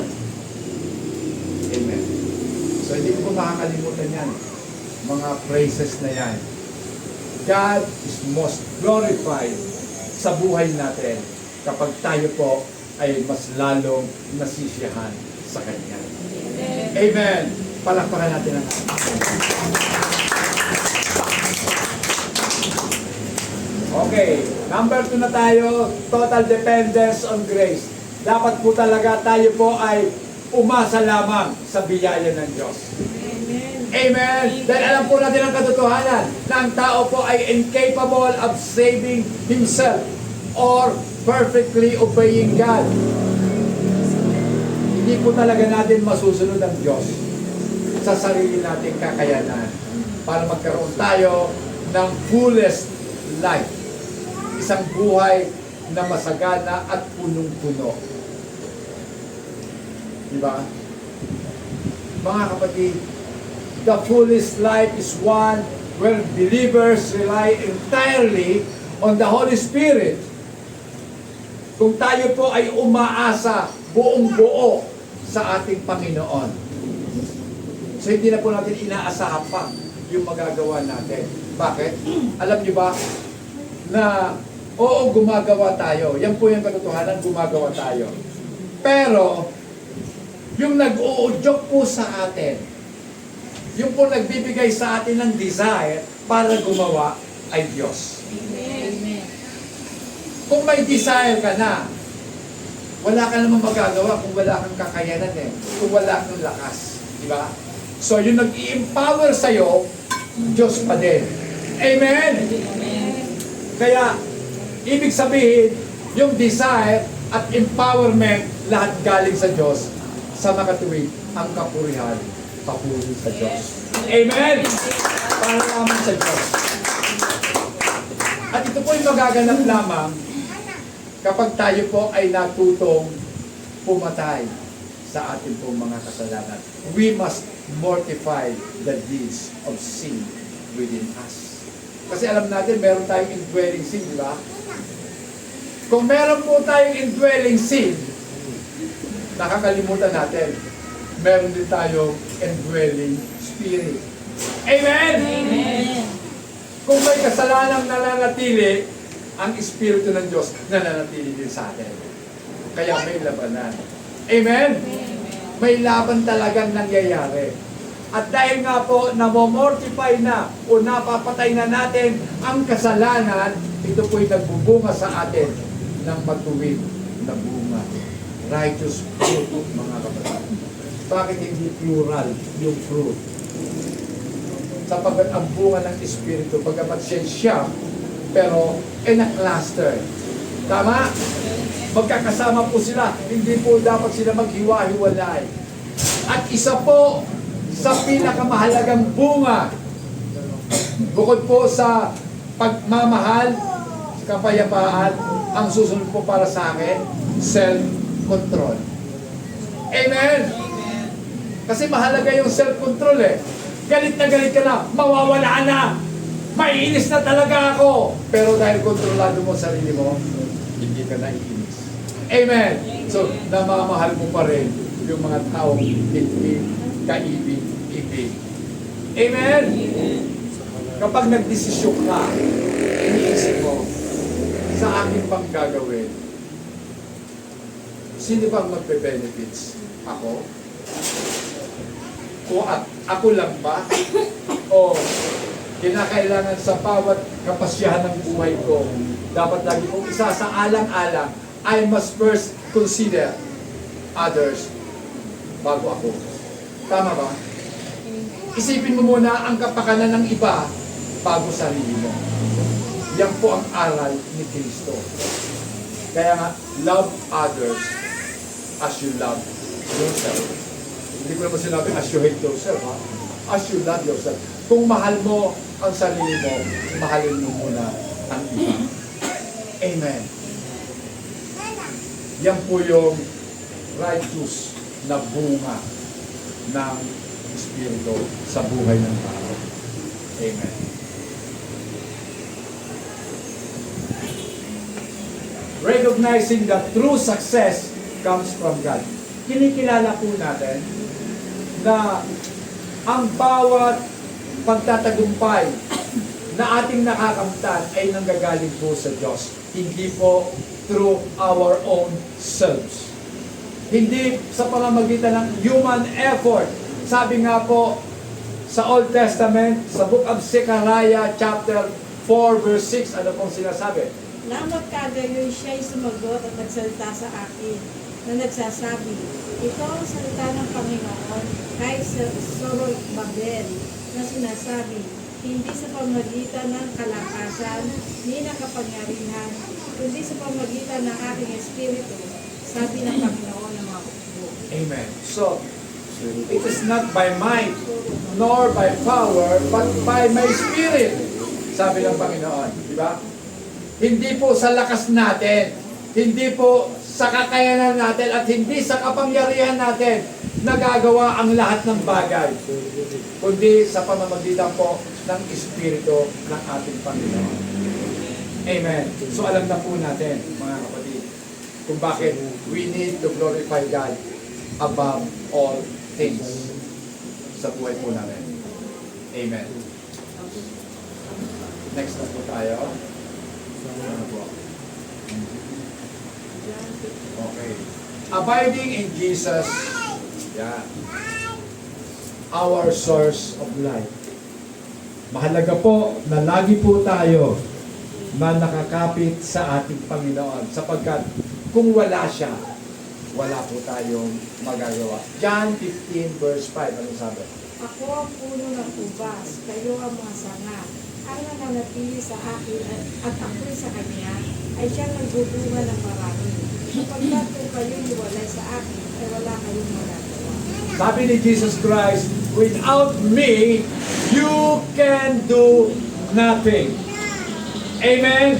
Amen. So hindi ko makakalimutan yan. Mga praises na yan. God is most glorified sa buhay natin kapag tayo po ay mas lalong nasisiyahan sa Kanya. Amen. Palakpakan natin ang Okay, number 2 na tayo, total dependence on grace. Dapat po talaga tayo po ay umasa lamang sa biyaya ng Diyos. Amen. Dahil alam po natin ang katotohanan na ang tao po ay incapable of saving himself or perfectly obeying God. Hindi po talaga natin masusunod ang Diyos sa sarili nating kakayanan para magkaroon tayo ng fullest life. Isang buhay na masagana at punong-puno. Diba? Mga kapatid, the fullest life is one where believers rely entirely on the Holy Spirit. Kung tayo po ay umaasa buong-buo sa ating Panginoon. So hindi na po natin inaasahan pa yung magagawa natin. Bakit? Alam niyo ba na oo, gumagawa tayo. Yan po yung katotohanan, gumagawa tayo. Pero yung nag-uudyok po sa atin, yung po nagbibigay sa atin ng desire para gumawa ay Diyos. Amen. Kung may desire ka na, wala ka namang magagawa kung wala kang kakayanan kung wala kang lakas. Diba? So yung nag-i-empower sa'yo, Diyos pa din. Amen? Amen. Kaya, ibig sabihin, yung desire at empowerment, lahat galing sa Diyos. sa makatuwid ang kapurihan, papuri sa Diyos. Amen! Para lamang sa Diyos. At ito po yung magaganap lamang kapag tayo po ay natutong pumatay sa ating pong mga kasalanan. We must mortify the deeds of sin within us. Kasi alam natin, meron tayong indwelling sin, di ba? Kung meron po tayong indwelling sin, nakakalimutan natin, meron din tayong indwelling spirit. Amen? Amen. Kung may kasalanang nananatili, ang Espiritu ng Diyos nananatili din sa atin. Kaya may labanan. Amen? May laban talagang nangyayari. At dahil nga po, namomortify na o napapatay na natin ang kasalanan, ito po'y nagbubunga sa atin ng matuwid na bunga. Righteous fruit, mga kapatid. Bakit hindi plural yung fruit? Sapagkat ang bunga ng Espiritu, pagkapat siya, pero in a cluster. Tama? Magkakasama po sila. Hindi po dapat sila maghiwa-hiwalay. At isa po sa pinakamahalagang bunga, bukod po sa pagmamahal, kapayapaan, ang susunod po para sa akin, self-control. Amen? Kasi mahalaga yung self-control eh. Galit ka na, mawawala na, maiinis na talaga ako. Pero dahil kontrolado mo sarili mo, hindi ka naiinis. Amen? So, namamahal mo pa rin yung mga taong hindi kaibig-ibig. Amen? Kapag nagdesisyon ka, iniisip mo, sa akin pang gagawin, sino bang magbe-benefits? Ako? O ako lang ba? O kinakailangan sa bawat kapasyahan ng buhay ko, dapat lagi kong isa sa alang-alang, I must first consider others bago ako. Tama ba? Isipin mo muna ang kapakanan ng iba bago sarili mo. Yan po ang aral ni Kristo. Kaya nga, love others as you love yourself. Hindi ko naman sinabi as you hate yourself, ha? As you love yourself. Kung mahal mo ang sarili mo, mahalin mo muna ang iba. Amen. Yan po yung righteous na bunga ng Espiritu sa buhay ng tao. Amen. Recognizing that true success comes from God. Kinikilala po natin na ang bawat pagtatagumpay na ating nakakamtan ay nanggagaling po sa Diyos. Hindi po through our own selves. Hindi sa pamamagitan ng human effort. Sabi nga po sa Old Testament, sa Book of Zechariah chapter 4 verse 6, ano pong sinasabi? Nang magkagayoy siya'y sumagot at nagsalita sa akin na nagsasabi, ito ang salita ng Panginoon kay Zorobabel na sinasabi, hindi sa pamagitan ng kalakasan ni ng kapangyarihan, kundi sa pamagitan ng aking espiritu, sabi ng Panginoon ng mga hukbo. Amen. So, it is not by might nor by power, but by my spirit, sabi ng Panginoon. Di ba? Hindi po sa lakas natin, hindi po sa kakayanan natin, at hindi sa kapangyarihan natin nagagawa ang lahat ng bagay, kundi sa pamamagitan po ng Espiritu ng ating Panginoon. Amen. So alam na po natin, mga kapatid, kung bakit we need to glorify God above all things sa buhay po natin. Amen. Next na po tayo. Ano po? Okay. Abiding in Jesus, yeah, our source of life. Mahalaga po na lagi po tayo na nakakapit sa ating Panginoon, sapagkat kung wala siya, wala po tayong magagawa. John 15 verse 5, ano sabi? Ako ang puno ng ubas, kayo ang mga sanga. Ang nananatili sa akin at ako'y sa kanya, ay siyang nagbubunga ng marami. Sapagkat kung kayo iwalay sa akin, ay wala kayong magagawa. Sabi ni Jesus Christ, without me, you can do nothing. Amen?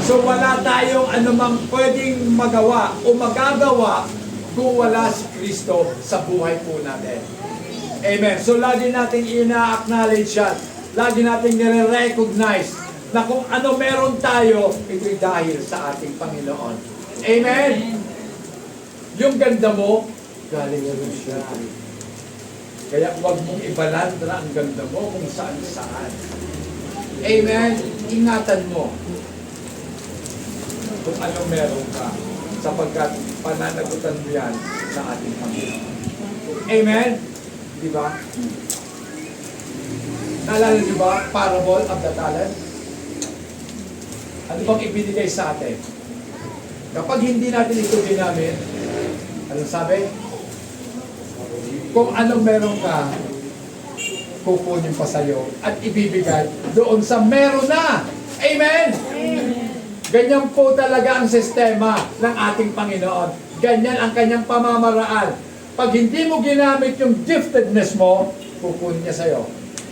So wala tayong anumang pwedeng magawa o magagawa kung wala si Kristo sa buhay po natin. Amen. So lagi natin ina-acknowledge yan. Lagi natin nire-recognize na kung ano meron tayo, ito'y dahil sa ating Panginoon. Amen. Yung ganda mo, galing rin siya. Kaya huwag mong ibalandra ang ganda mo kung saan-saan. Amen. Ingatan mo kung ano meron ka, sapagkat pananagutan mo yan sa ating Panginoon. Amen? Di ba? Naalala niyo ba, parable of the talent? Ano bang ibinigay sa atin? Kapag hindi natin ito ginamit, anong sabi? Kung anong meron ka, kukunin pa sa'yo at ibibigay doon sa meron na. Amen? Ganyan po talaga ang sistema ng ating Panginoon. Ganyan ang kanyang pamamaraan. Pag hindi mo ginamit yung giftedness mo, kukunin niya sa'yo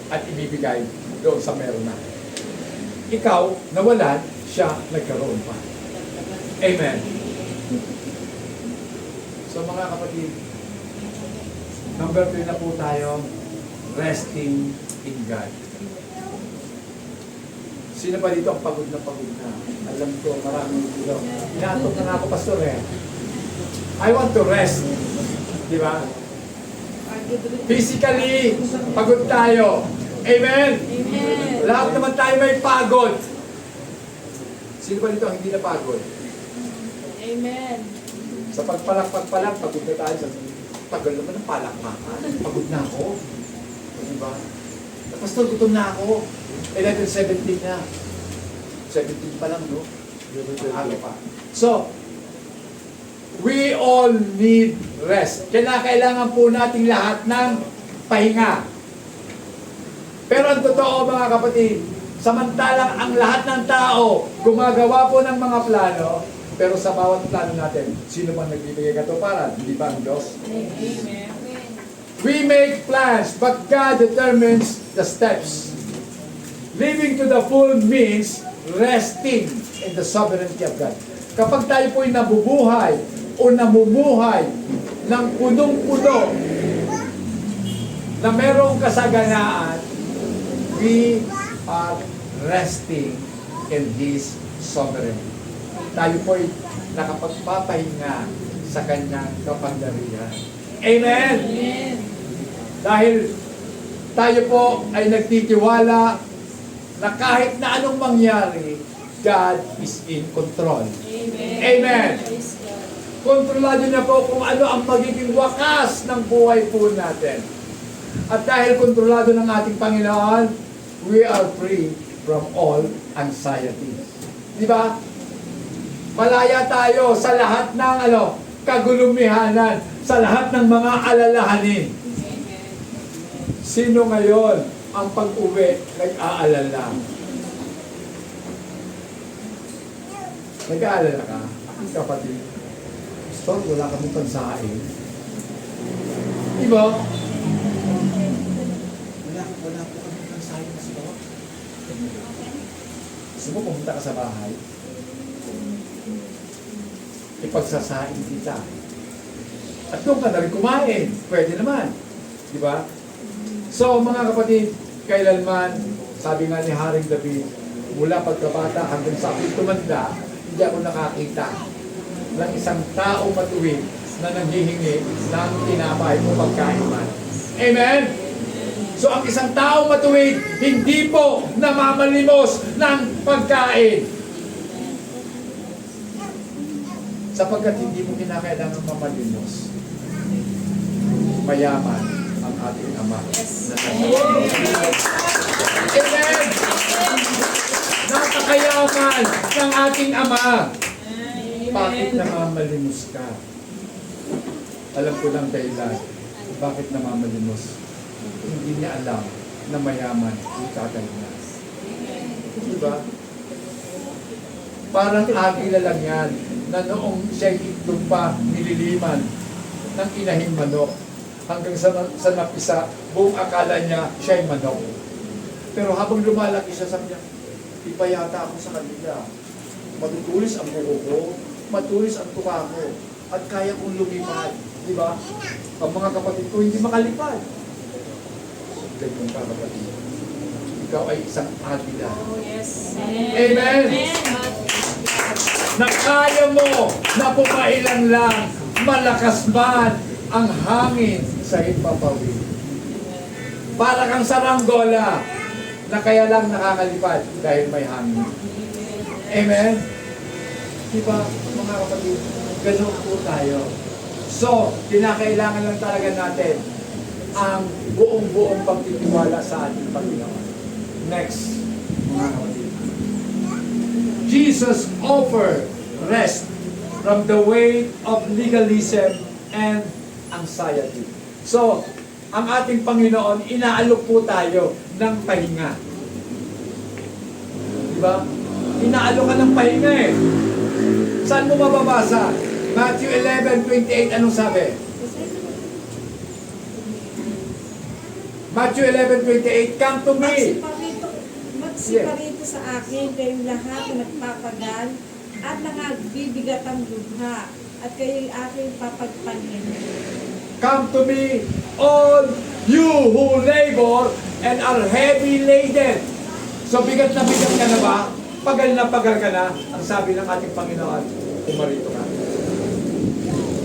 at ibibigay doon sa meron na. Ikaw, nawalan, siya nagkaroon pa. Amen. So mga kapatid, number 3 na po tayo, resting in God. Sino ba dito ang pagod na pagod na? Alam ko, maraming dito. Inaantok na nga ako, pastor eh. I want to rest. Di ba? Physically, pagod tayo. Amen? Amen. Lahat naman tayo may pagod. Sino ba dito ang hindi na pagod? Amen. Sa pagpalak, pagod na tayo. Sa tagal naman ng palakpakan. Pagod na ako. Di ba? Pastor, gutom na ako. 11:17 na. 17 pa lang, no? Ano pa. So, we all need rest. Kailangan po nating lahat ng pahinga. Pero ang totoo, mga kapatid, samantalang ang lahat ng tao gumagawa po ng mga plano, pero sa bawat plano natin, sino bang nagbibigay katuparan? Hindi ba ang Diyos? Amen. We make plans, but God determines the steps. Living to the full means resting in the sovereignty of God. Kapag tayo po'y nabubuhay o namumuhay ng punong-puno na merong kasaganaan, we are resting in His sovereignty. Tayo po'y nakapagpapahinga sa Kanyang kapangyarihan. Amen! Amen. Dahil tayo po ay nagtitiwala na kahit na anong mangyari, God is in control. Amen. Amen. Praise God. Kontrolado niya po kung ano ang magiging wakas ng buhay po natin. At dahil kontrolado ng ating Panginoon, we are free from all anxiety. Di ba? Malaya tayo sa lahat ng kagulumihanan, sa lahat ng mga alalahanin. Sino ngayon ang pag-uwi nag-aalala? Nag-aalala ka? Ang kapatid, Pastor, wala kami pansain. Diba? Wala po kami pansain, Pastor. Gusto mo pumunta ka sa bahay? Ipagsasain kita. At doon ka na rin kumain. Pwede naman. Diba? So, mga kapatid, kailanman, sabi nga ni Haring David, mula pagkabata hanggang sa aking tumanda, hindi ako nakakita ng isang tao matuwid na nanghihingi ng tinapay o pagkain man. Amen? So, ang isang tao matuwid, hindi po namamalimos ng pagkain. Sapagkat hindi mo kinakailangan mamalimos. Mayaman ang ating Ama. Amen! Napakayaman ng ating Ama. Bakit namamalimos ka? Alam ko lang dahilan. Bakit namamalimos? Hindi niya alam na mayaman ang tatay niya. Diba? Parang agila lang yan. na noong siya'y itlog pa nililiman ng inahing manok hanggang sa napisa, buong akala niya siya'y manok. Pero habang lumalaki siya, sabi niya, ipayata ako sa kanila. Matutulis ang buko ko, matulis ang tuka ko, at kaya kong lumipad. Di ba? Ang mga kapatid ko hindi makalipad. Ganyan ka, kapatid. Ikaw ay isang agila. Oh, yes. Amen. Na kaya mo na pumailan lang, malakas man ang hangin sa ipapawid. Para kang saranggola na kaya lang nakakalipad dahil may hangin. Amen? Diba, mga kapatid, ganun po tayo. So, kinakailangan lang talaga natin ang buong-buong pagtitiwala sa ating Panginoon. Next, mga kapatid. Jesus offered rest from the weight of legalism and anxiety. So, ang ating Panginoon, inaalok po tayo ng pahinga. Diba? Inaalok ka ng pahinga eh. Saan mo mababasa? Matthew 11:28, anong sabi? Matthew 11:28, come to me. Magsiparito sa akin kayong lahat na nagpapagal at nangagbibigat ang lubha at kayo'y aking papagpagin. Come to me, all you who labor and are heavy laden. So bigat na ba? Pagal ka na. Ang sabi ng ating Panginoon, pumarito ka.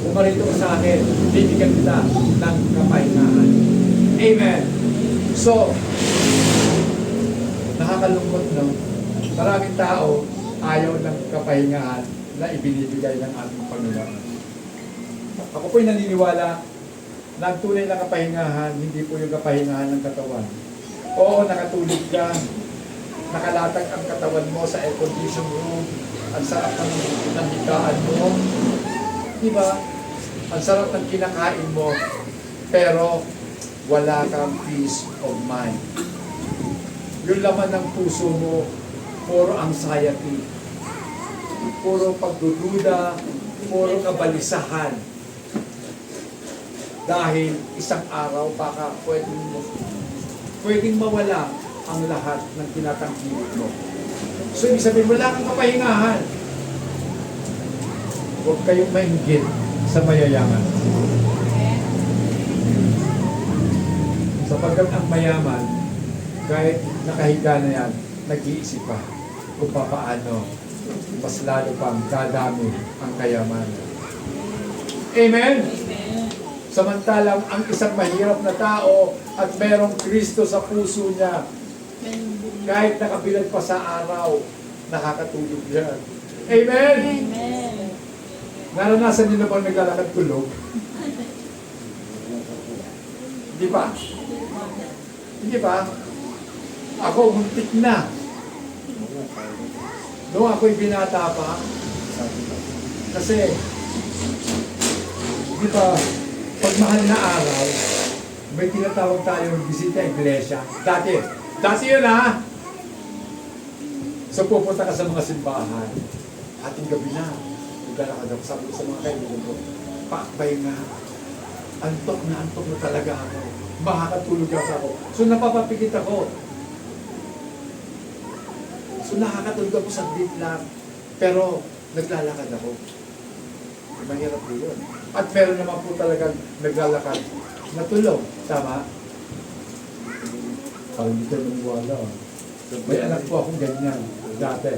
Pumarito ka sa akin. Bibigyan kita ng kapahingahan. Amen. So, nakakalungkot, no? Maraming tao ayaw ng kapahingahan na ibinibigay ng ating Panginoon. Ako po'y naniniwala na ang tunay na kapahingahan, hindi po yung kapahingahan ng katawan. Oo, nakatulog ka, nakalatag ang katawan mo sa air-condition room, ang sarap ng higaan mo, di ba? Ang sarap ng kinakain mo, pero wala kang peace of mind. Yung laman ng puso mo, puro anxiety, puro pagdududa, puro kabalisahan. Dahil isang araw baka pwedeng mawala ang lahat ng tinatangkilik mo. So, ibig sabihin, wala kang kapahingahan. Huwag kayong mainggit sa mayayaman. Sapagkat ang mayaman, kahit nakahiga na yan, nag-iisip pa kung paano mas lalo pang dadami ang kayamanan. Amen? Samantalang ang isang mahirap na tao at merong Kristo sa puso niya, kahit nakabilad pa sa araw, nakakatulog yan. Amen? Amen. Naranasan niyo na ba naglalakad tulog? Hindi pa? Hindi pa? Ako, muntik na. Noong ako'y binata pa, kasi, di ba, pag mahal na araw, may tinatawag tayong bisita iglesia. Dati yun ha. So pupunta ka sa mga simbahan. Ating gabi na. Naglalakad ako, sabi ko sa mga kaibigan ko, paakbay nga. Antok na talaga ako. Makakatulog ako. So napapapikit ako. So nakakatulog ako saglit lang. Pero naglalakad ako. Mahirap po yun. At meron naman po talagang naglalakad na tulog. Tama? Parang hindi tayo maniwala. May anak po akong ganyan. Dati.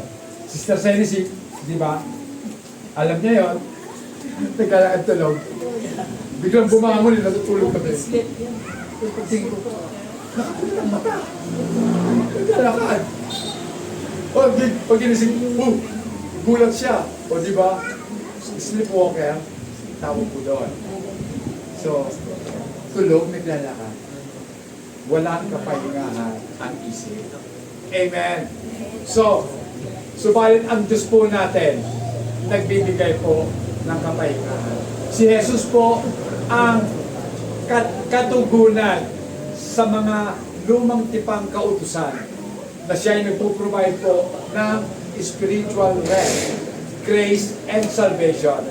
Sister Senisi, di ba? Alam niya yun. Naglalakad tulog. Biglang bumangon, natutulog kami. Pagtingin ko, nakatulog ang mata. Naglalakad. O, pag ginising, gulat siya. O, di ba? Sleepwalker, tawag po doon. So, tulog, naglalakad. Walang kapahingahan ang isip. Amen. So, subalit ang Diyos po natin, nagbibigay po ng kapahingahan. Si Jesus po ang katugunan sa mga lumang tipang kautusan na siya ay nagpo-provide po ng spiritual rest grace and salvation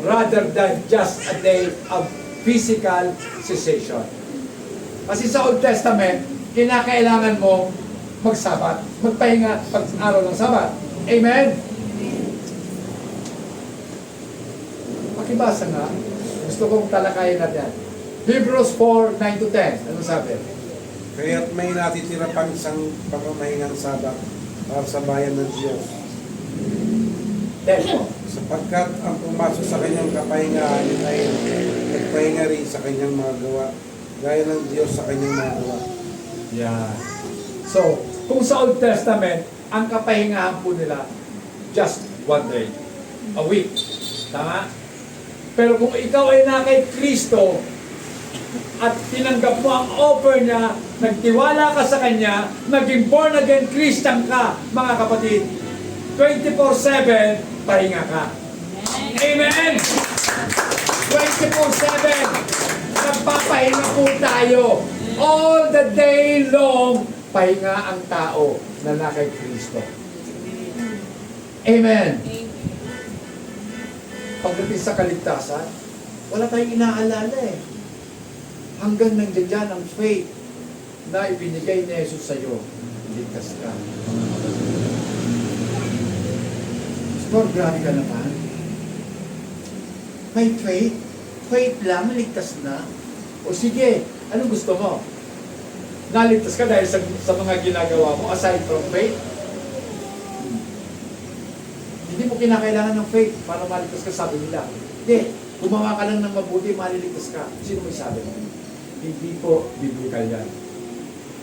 rather than just a day of physical cessation. Kasi sa Old Testament, kinakailangan mo magsabat, magpahinga pag araw ng Sabat. Amen? Pakibasa nga. Gusto kong talakayin natin. Hebrews 4, 9-10. Ano sabi? Kaya't may natitira pang isang pagmamahingang sabat para sa bayan ng Diyos. Tempo. Sapagkat ang pumasok sa kanyang kapahingaan ay nagpahinga rin sa kanyang mga gawa, gaya ng Diyos sa kanyang mga gawa. Yeah. So, kung sa Old Testament, ang kapahingahan po nila, just one day. A week. Tama? Pero kung ikaw ay na kay Kristo, at tinanggap mo ang offer niya, nagtiwala ka sa Kanya, naging born again Christian ka, mga kapatid, 24/7, pahinga ka. Amen! 24/7, nagpapahinga po tayo. All the day long, pahinga ang tao na na kay Kristo. Amen! Pagdating sa kaligtasan, wala tayong inaalala eh. Hanggang nandiyan dyan ang faith na ibinigay ni Jesus sa iyo, ligtas ka. Pastor, grabe ka naman. May faith? Faith lang, ligtas na. O sige, anong gusto mo? Naligtas ka dahil sa mga ginagawa mo aside from faith? Hindi mo kinakailangan ng faith para maligtas ka, sabi nila. Hindi, gumawa ka lang ng mabuti, maliligtas ka. Sino may sabi mo? Hindi po biblical yan.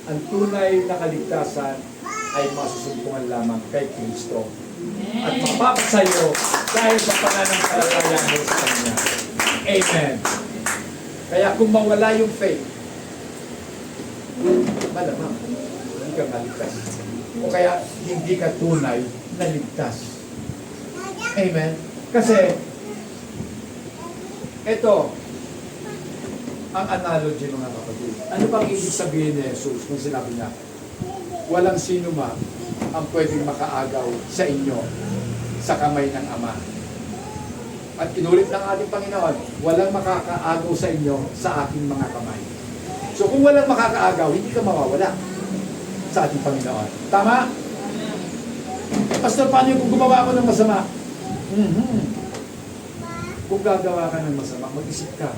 Ang tunay na kaligtasan ay masusumpungan lamang kay Kristo. At mapapasayo dahil sa pananampalataya mo sa Kanya. Amen. Kaya kung mawala yung faith, malamang hindi ka maligtas. O kaya hindi ka tunay na ligtas. Amen. Kasi ito ang analogy, mga kapatid. Ano bang ibig sabihin ni Jesus nung sinabi niya, walang sino man ang pwedeng makaagaw sa inyo sa kamay ng Ama. At inulit ng ating Panginoon, walang makakaagaw sa inyo sa aking mga kamay. So kung walang makakaagaw, hindi ka mawawala sa ating Panginoon. Tama? Pastor, paano kung gumawa ako ng masama? Kung gagawa ka ng masama, mag-isip ka.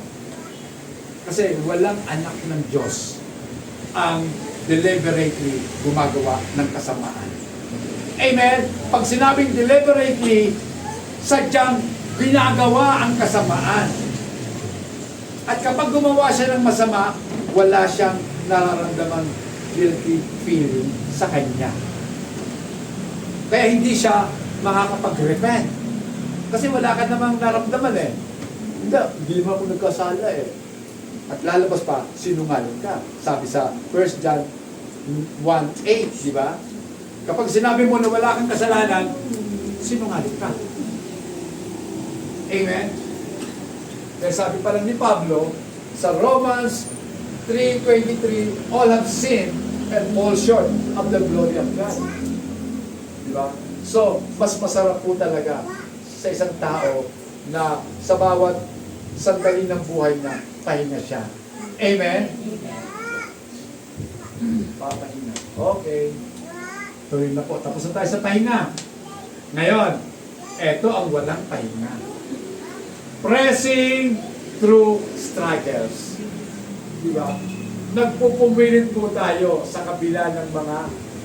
Kasi walang anak ng Diyos ang deliberately gumagawa ng kasamaan. Amen? Pag sinabing deliberately, sadyang ginagawa ang kasamaan. At kapag gumawa siya ng masama, wala siyang nararamdamang guilty feeling sa kanya. Kaya hindi siya makakapag-repent. Kasi wala ka namang naramdaman eh. Hindi mo ako nagkasala eh. At lalabas pa, sinungaling ka. Sabi sa 1 John 1:8, di ba? Kapag sinabi mo na wala kang kasalanan, sinungaling ka. Amen? Dahil sabi pa lang ni Pablo, sa Romans 3:23, all have sinned and fall short of the glory of God. Di ba? So, mas masarap po talaga sa isang tao na sa bawat sandali ng buhay na pahinga siya. Amen? Papahinga. Okay. Tuloy na po. Tapos na tayo sa pahinga. Ngayon, eto ang walang pahinga. Pressing through struggles. Diba? Nagpupumilit po tayo sa kabila ng mga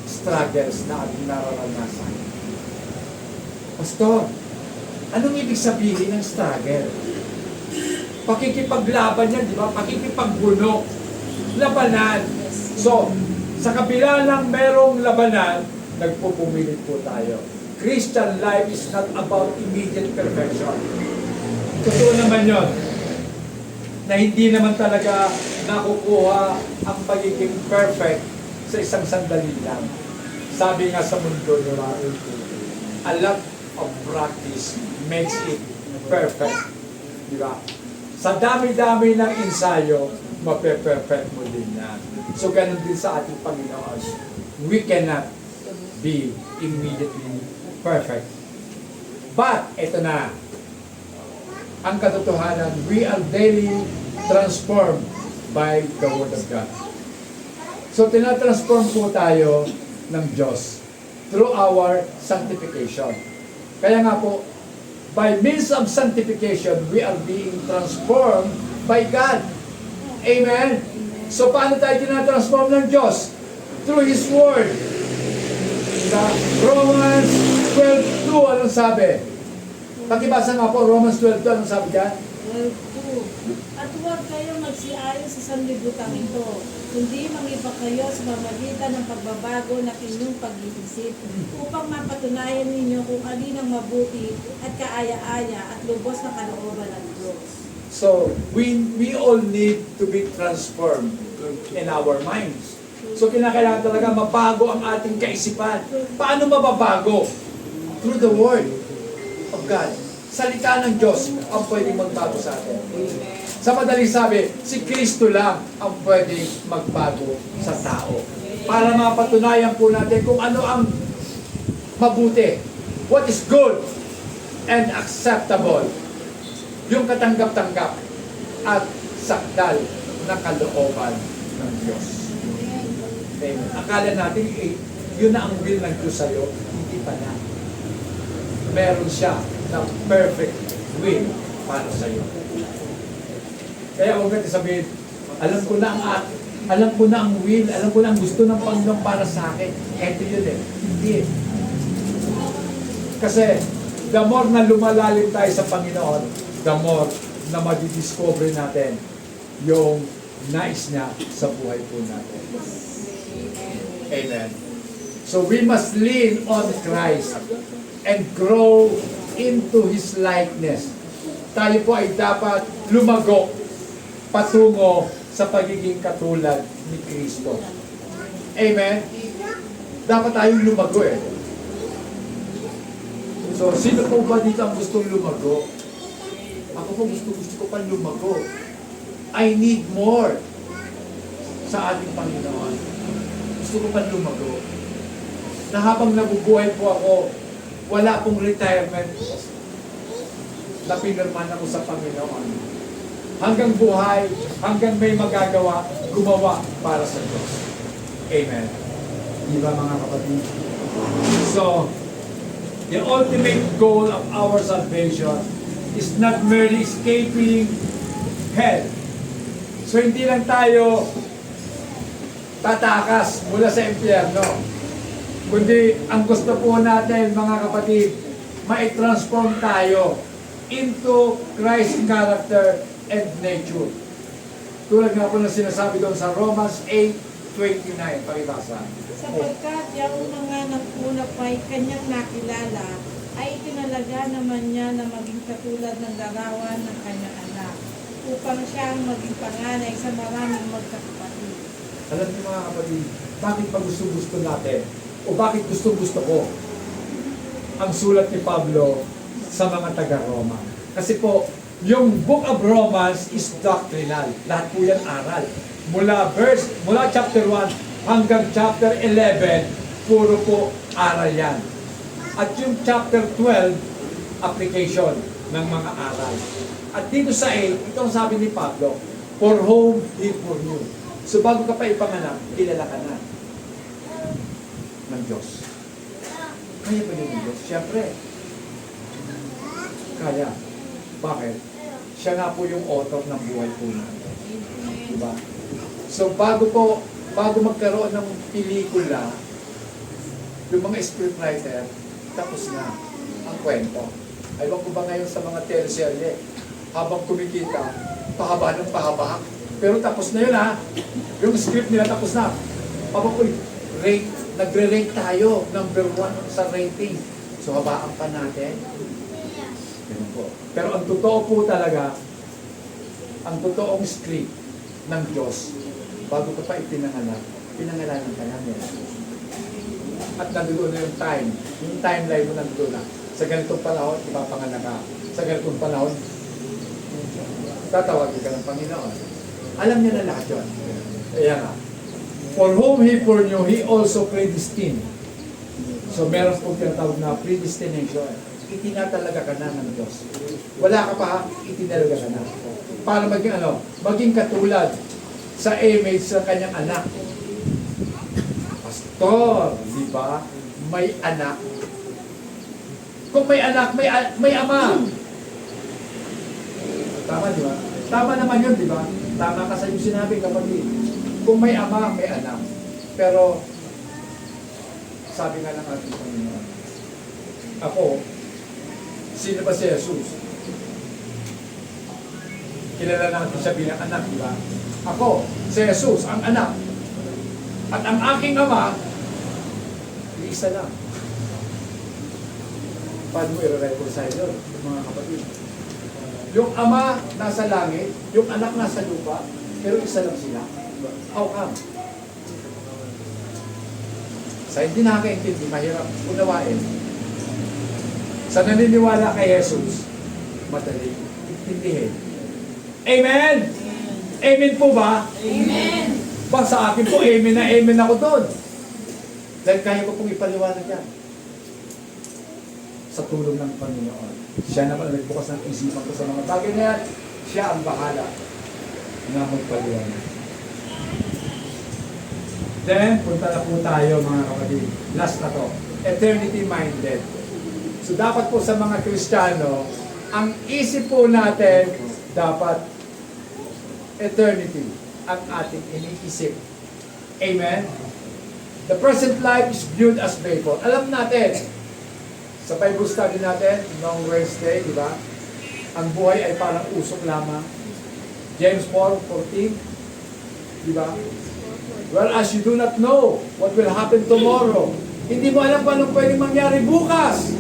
struggles na ating nararanasan. Pastor, anong ibig sabihin ng struggle? Pakikipaglaban yan, di ba? Pakikipagbunok. Labanan. So, sa kabila ng merong labanan, nagpupumilit po tayo. Christian life is not about immediate perfection. Totoo naman yon, na hindi naman talaga nakukuha ang pagiging perfect sa isang sandali lang. Sabi nga sa mundo, a lot of practice makes it perfect. Di ba? Sa dami-dami ng ensayo, mape-perfect mo din yan. So, ganun din sa ating Panginoon. We cannot be immediately perfect. But, ito na, ang katotohanan, we are daily transformed by the Word of God. So, tinatransform po tayo ng Diyos through our sanctification. Kaya nga po, by means of sanctification, we are being transformed by God. Amen? So, paano tayo tinatransform ng Diyos? Through His Word. Sa Romans 12:2, anong sabi? Pakibasa nga po, Romans 12:2, anong sabi dyan? 12:2. At huwag kayo magsiayon sa sanlibutan ito, kundi mangiba kayo sa pamamagitan ng pagbabago ng inyong pag-iisip, upang mapatunayan ninyo kung alin ang mabuti at kaaya-aya at lubos na kalooban ng Diyos. So, we all need to be transformed in our minds. So, kinakailangan talaga mabago ang ating kaisipan. Paano mababago? Through the Word of God. Salita ng Diyos ang pwedeng magbago sa atin. Sa madaling sabi, si Kristo lang ang pwedeng magbago sa tao. Para mapatunayan po natin kung ano ang mabuti. What is good and acceptable. Yung katanggap-tanggap at sakdal na kalooban ng Diyos. Amen. Akala natin, yun na ang will ng Diyos sa'yo, hindi pa na. Meron siya na perfect will para sa'yo. Kaya huwag natin sabihin, alam ko na ang will, alam ko na ang gusto ng Panginoon para sa akin. Ito yun eh. Hindi eh. Kasi, the more na lumalalim tayo sa Panginoon, the more na madidiscover natin yung nais niya sa buhay po natin. Amen. So we must lean on Christ and grow into His likeness. Tayo po ay dapat lumago patungo sa pagiging katulad ni Kristo. Amen? Dapat tayong lumago eh. So, sino po ba dito ang gustong lumago? Ako po gusto ko pa lumago. I need more sa ating Panginoon. Gusto ko pa lumago. Na habang nabubuhay po ako, wala pong retirement na pinirman ako sa Panginoon. Hanggang buhay, hanggang may magagawa, gumawa para sa Diyos. Amen. Di ba mga kapatid? So, the ultimate goal of our salvation is not merely escaping hell. So, hindi lang tayo tatakas mula sa impyerno. Kundi, ang gusto po natin, mga kapatid, ma-transform tayo into Christ's character and nature. Tulad nga po na sinasabi doon sa Romans 8:29, pakibasa. Sapagkat yung mga naguna pa'y kanyang nakilala, ay itinalaga naman niya na maging katulad ng larawan ng kanyang anak, upang siyang maging panganay sa maraming magkakapatid. Alam niyo mga kapatid, bakit pa gusto-gusto natin? O bakit gusto-gusto ko ang sulat ni Pablo sa mga taga-Roma? Kasi po, yung Book of Romans is doctrinal. Lahat po yan aral. Mula chapter 1 hanggang chapter 11, puro po aral yan. At yung chapter 12, application ng mga aral. At dito sa 8, itong sabi ni Pablo, for whom he foreknew. So bago ka pa ipanganak, kilala ka na ng Diyos. Kaya ba yun ng Diyos? Siyempre. Kaya. Bakit? Siya nga po yung author ng buhay po natin. Diba? So bago magkaroon ng pelikula, yung mga scriptwriter, tapos na ang kwento. Ayaw ko ba ngayon sa mga teleserye, habang kumikita, pahaba ng pahaba. Pero tapos na yun ha. Yung script nila tapos na. Habang nagre-rate tayo, number 1 sa rating. So habaan pa natin. Ganun po. Pero ang totoo po talaga, ang totoong script ng Diyos, bago ka pa ipinanganak, pinangalanan ka namin. At nandoon na yung time. Yung timeline mo nandoon na. Sa ganitong panahon, ipapanganak ka. Sa ganitong panahon, tatawagin ka ng Panginoon. Alam niya na lahat yun. Kaya nga. For whom He foreknew, He also predestined. So meron pong tinatawag na predestination. itinatalaga ka na ng Diyos. Wala ka pa, itinalaga ka na. Para maging maging katulad sa image sa kanyang anak. Pastor, di ba? May anak. Kung may anak, may ama. Tama, di ba? Tama naman yun, di ba? Tama ka sa yung sinabi, kapatid. Kung may ama, may anak. Pero, sabi nga ng ating Panginoon, ako, sino ba si Jesus? Kilala natin siya bilang anak, di ba? Ako, si Jesus, ang anak. At ang aking ama, isa lang. Paano mo i-reconcile yun, mga kapatid? Yung ama nasa langit, yung anak nasa lupa, pero isa lang sila. How come? Sa hindi nakakaintindi, mahirap unawain. Sa naniniwala kay Jesus, madali intindihin. Amen? Amen po ba? Amen. Ba sa akin po, amen na amen ako doon. Dahil kaya ko pong ipaliwanag yan. Sa tulong ng Panginoon. Siya naman nagbukas ng isipan ko sa mga bagay na yan. Siya ang bahala na magpaliwanag. Then, punta na po tayo mga kapatid. Last na to. Eternity-minded. So, dapat po sa mga Kristiyano, ang isip po natin, dapat eternity ang ating iniisip. Amen? The present life is viewed as vapor. Alam natin, sa Bible study natin, noong Wednesday, di ba? Ang buhay ay parang usok lamang. James 4:14, di ba? Well, as you do not know what will happen tomorrow, hindi mo alam kung anong pwedeng mangyari bukas.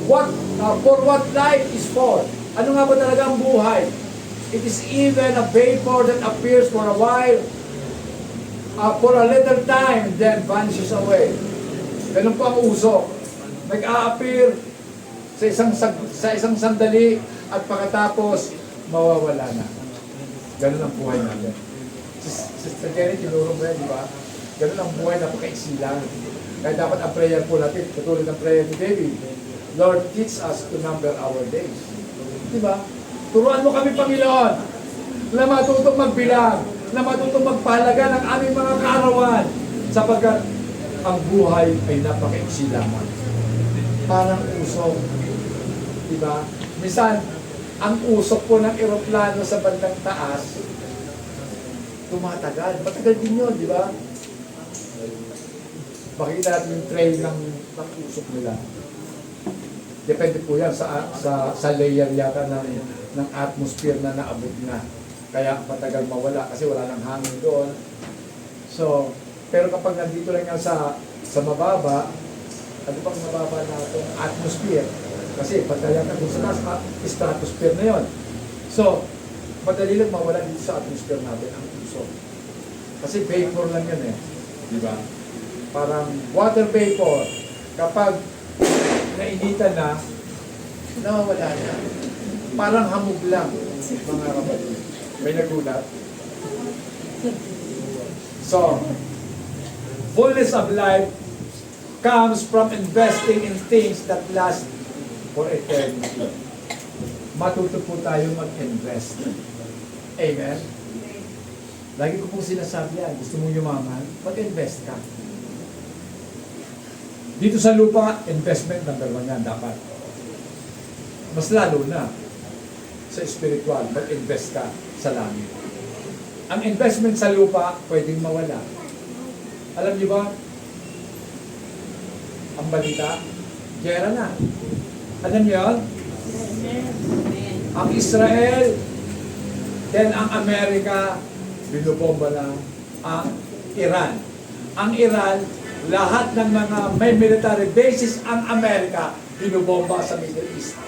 For what life is for? Ano nga ba talaga ang buhay? It is even a vapor that appears for a while, for a little time, then vanishes away. Ganun po ang usok. Nag-a-appear sa isang sandali at pagkatapos mawawala na. Ganun ang buhay natin. Sister Jenny, tinuro mo yan, di ba? Ganun ang buhay, napakaiksi lang. Kaya dapat ang prayer po natin, katulad ng prayer ni David, Lord, teach us to number our days. Di ba? Turuan mo kami, Panginoon, na matutong magbilang, na matutong magpahalaga ng aming mga kaarawan, sapagkat ang buhay ay napakaiksi lamang. Parang usok. Di ba? Minsan, ang usok po ng eroplano sa bandang taas, tumatagal. Matagal din yun, di ba? Makikita natin yung trail ng usok nila. Depende po yan sa layer yata ng atmosphere na naabot na. Kaya matagal mawala kasi wala nang hangin doon. So, pero kapag nandito lang yan sa mababa, ano pang mababa na itong atmosphere? Kasi pagkaya ka sa taas, stratosphere na yon. So, madali lang mawala dito sa atmosphere natin ang usok. Kasi vapor lang yan eh. Di ba? Parang water vapor. Kapag nainitan na, nawawala na. Parang hamog lang, mga kapatid. May nagulat. So, fullness of life comes from investing in things that last for eternity. Matuto po tayo mag-invest. Amen? Lagi ko pong sinasabi yan, gusto mong yumaman, mag-invest ka. Dito sa lupa, investment number 1 yan, dapat. Mas lalo na sa spiritual, mag-invest ka sa langit. Ang investment sa lupa, pwedeng mawala. Alam niyo ba, ang balita, gera na. Alam niyo yun? Ang Israel, then ang Amerika, binubomba na ang Iran. Ang Iran, lahat ng mga may military bases ang Amerika, binubomba sa Middle East.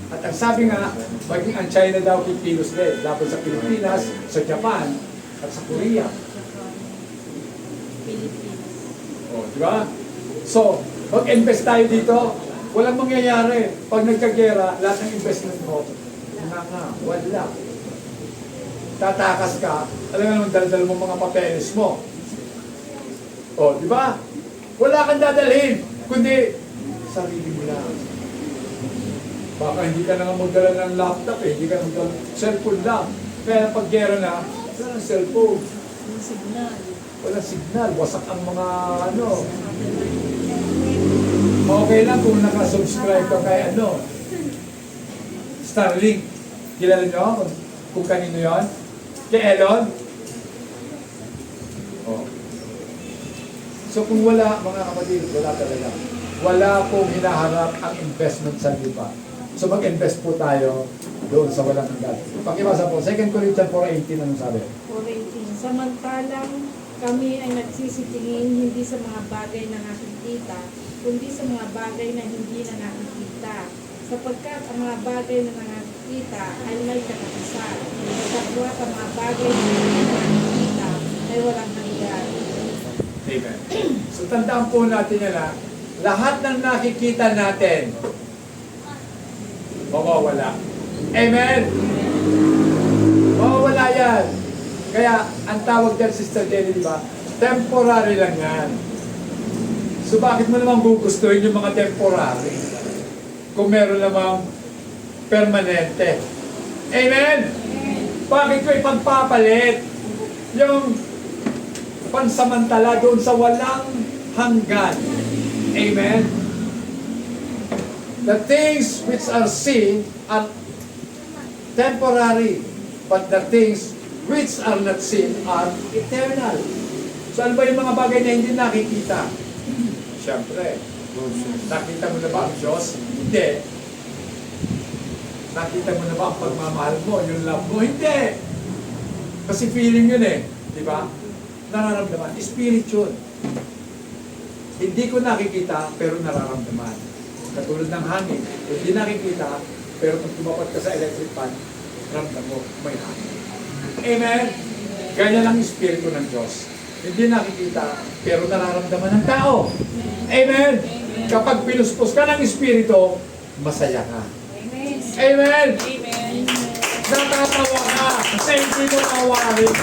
At ang sabi nga, maging ang China daw kikilos din, laban sa Pilipinas, sa Japan, at sa Korea. O, di ba? So, mag-invest tayo dito, walang mangyayari. Pag nagkagera, lahat ng investment mo, wala. Tatakas ka, alam nga naman, daldal mo mga papeles mo. O, di ba? Wala kang dadalhin, kundi Sarili mo lang. Baka hindi ka na nga magdala ng laptop eh, hindi ka magdala cellphone lang. Kaya pag gera na, wala ng cellphone. Yung signal. Walang signal, wasak ang mga ano. Okay lang kung nakasubscribe ka kay ano, Starlink. Kilala nyo kung kanino yon? Kay Elon? Oh. So kung wala, mga kapatid, wala talaga. Wala pong hinaharap ang investment sa lupa. So mag-invest po tayo doon sa walang hanggan. Pakibasa po, 2 Corinthians 4:18 anong sabi? 4:18. Samantalang kami ay nagsisitingin hindi sa mga bagay na nakikita, kundi sa mga bagay na hindi na nakikita. Sapagkat ang mga bagay na nakikita ay may katapusan. Sapagkat ang mga bagay na hindi na nakikita ay walang hanggan. Amen. So tandaan po natin yan ha. Lahat ng nakikita natin, mawawala. Amen? Mawawala yan. Kaya, ang tawag dyan, Sister Jenny, di ba? Temporary lang yan. So bakit mo naman gugustuhin yung mga temporary? Kung meron namang permanente. Amen? Bakit ko ipagpapalit yung pansamantala doon sa walang hanggan? Amen? The things which are seen are temporary, but the things which are not seen are eternal. So ano ba yung mga bagay na hindi nakikita? Siyempre, nakita mo na ba ang Diyos? Hindi. Nakita mo na ba ang pagmamahal mo, yung love mo? Hindi. Kasi feeling yun eh. Di ba? Nararamdaman. Spiritual. Hindi ko nakikita, pero nararamdaman. Katulad ng hangin. Hindi nakikita, pero kung tumapat ka sa electric fan, ramdam mo, may hangin. Amen? Ganyan ang Espiritu ng Diyos. Hindi nakikita, pero nararamdaman ng tao. Amen? Kapag pinuspos ka ng Espiritu, masaya ka. Amen? Natatawa ka kasi hindi mo kawarin.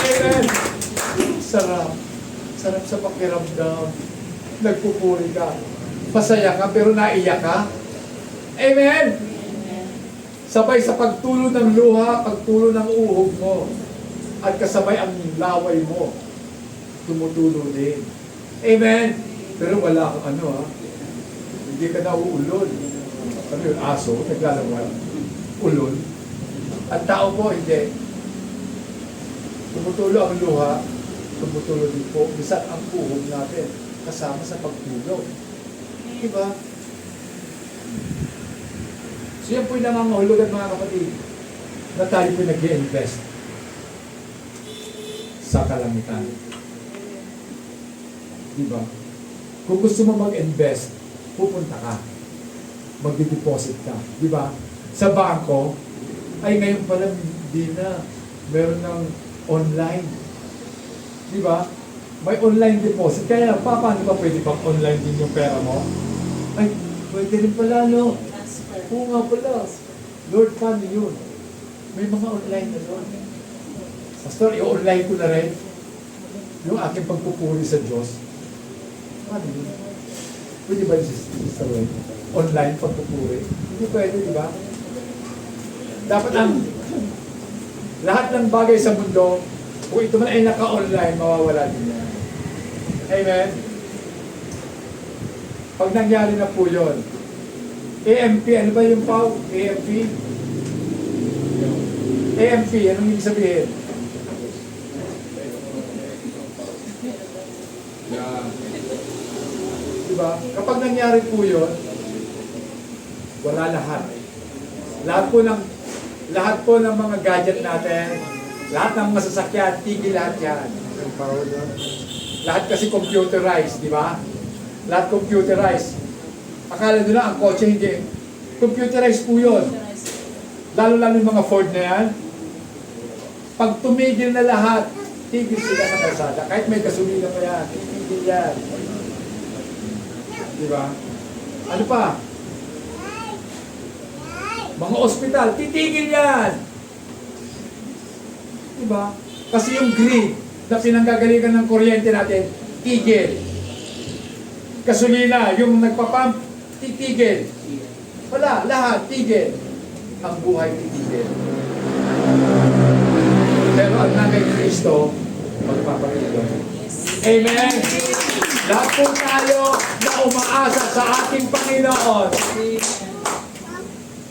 Amen? Sarap. Sarap sa pakiramdam. Nagpupuri ka. Masaya ka pero naiyak ka. Amen? Sabay sa pagtulo ng luha, pagtulo ng uhog mo, at kasabay ang laway mo, tumutulo din. Amen? Pero wala kang ano ha. Hindi ka nauulol. Ano yun? Aso, naglalaway. Ulol. At tao po, hindi. Tumutulo ang luha, tumutulo din po. Bisan ang uhog natin, kasama sa pagtulog. Diba? So yan po yung nangangahulugan mga kapatid, na tayo po nag-i-invest sa kalangitan. Diba? Kung gusto mo mag-invest, pupunta ka. Mag-deposit ka. Diba? Sa bangko, ay ngayon pala hindi na. Meron ng online. Diba? May online deposit. Kaya paano ba pwede pang online din yung pera mo? Ay, pwede rin pala, no? Oo nga pala. Lord, paano yun? May mga online na doon. Pastor, i-online ko na rin yung aking pagpupuri sa Diyos. Paano yun? Pwede ba Sister Wen? Online pagpupuri? Hindi pwede, di ba? Dapat ang lahat ng bagay sa mundo, kung ito man ay naka-online, mawawala din yan. Amen? Pag nangyari na po yun, AMP, ano ba yung PAW? AMP? AMP, anong ibig sabihin? Yeah. Diba? Kapag nangyari po yun, wala lahat. Lahat po ng mga gadget natin, lahat ng masasakyan, tigil lahat yan. Lahat kasi computerized, di ba? Lahat computerized. Akala nila ang kotse hindi. Computerized po yun. Lalo-lalo yung mga Ford na yan. Pag tumigil na lahat, tigil sila sa kalsada. Kahit may gasolina pa yan, tigil yan. Di ba? Ano pa? Mga ospital, titigil yan. Di ba? Kasi yung grid na pinanggagalingan ng kuryente natin, tigil. Gasolina, yung nagpapump, titigil. Wala, lahat, tigil. Ang buhay titigil. Pero ang na kay Kristo, magpapatuloy. Amen? Lahat po tayo na umaasa sa ating Panginoon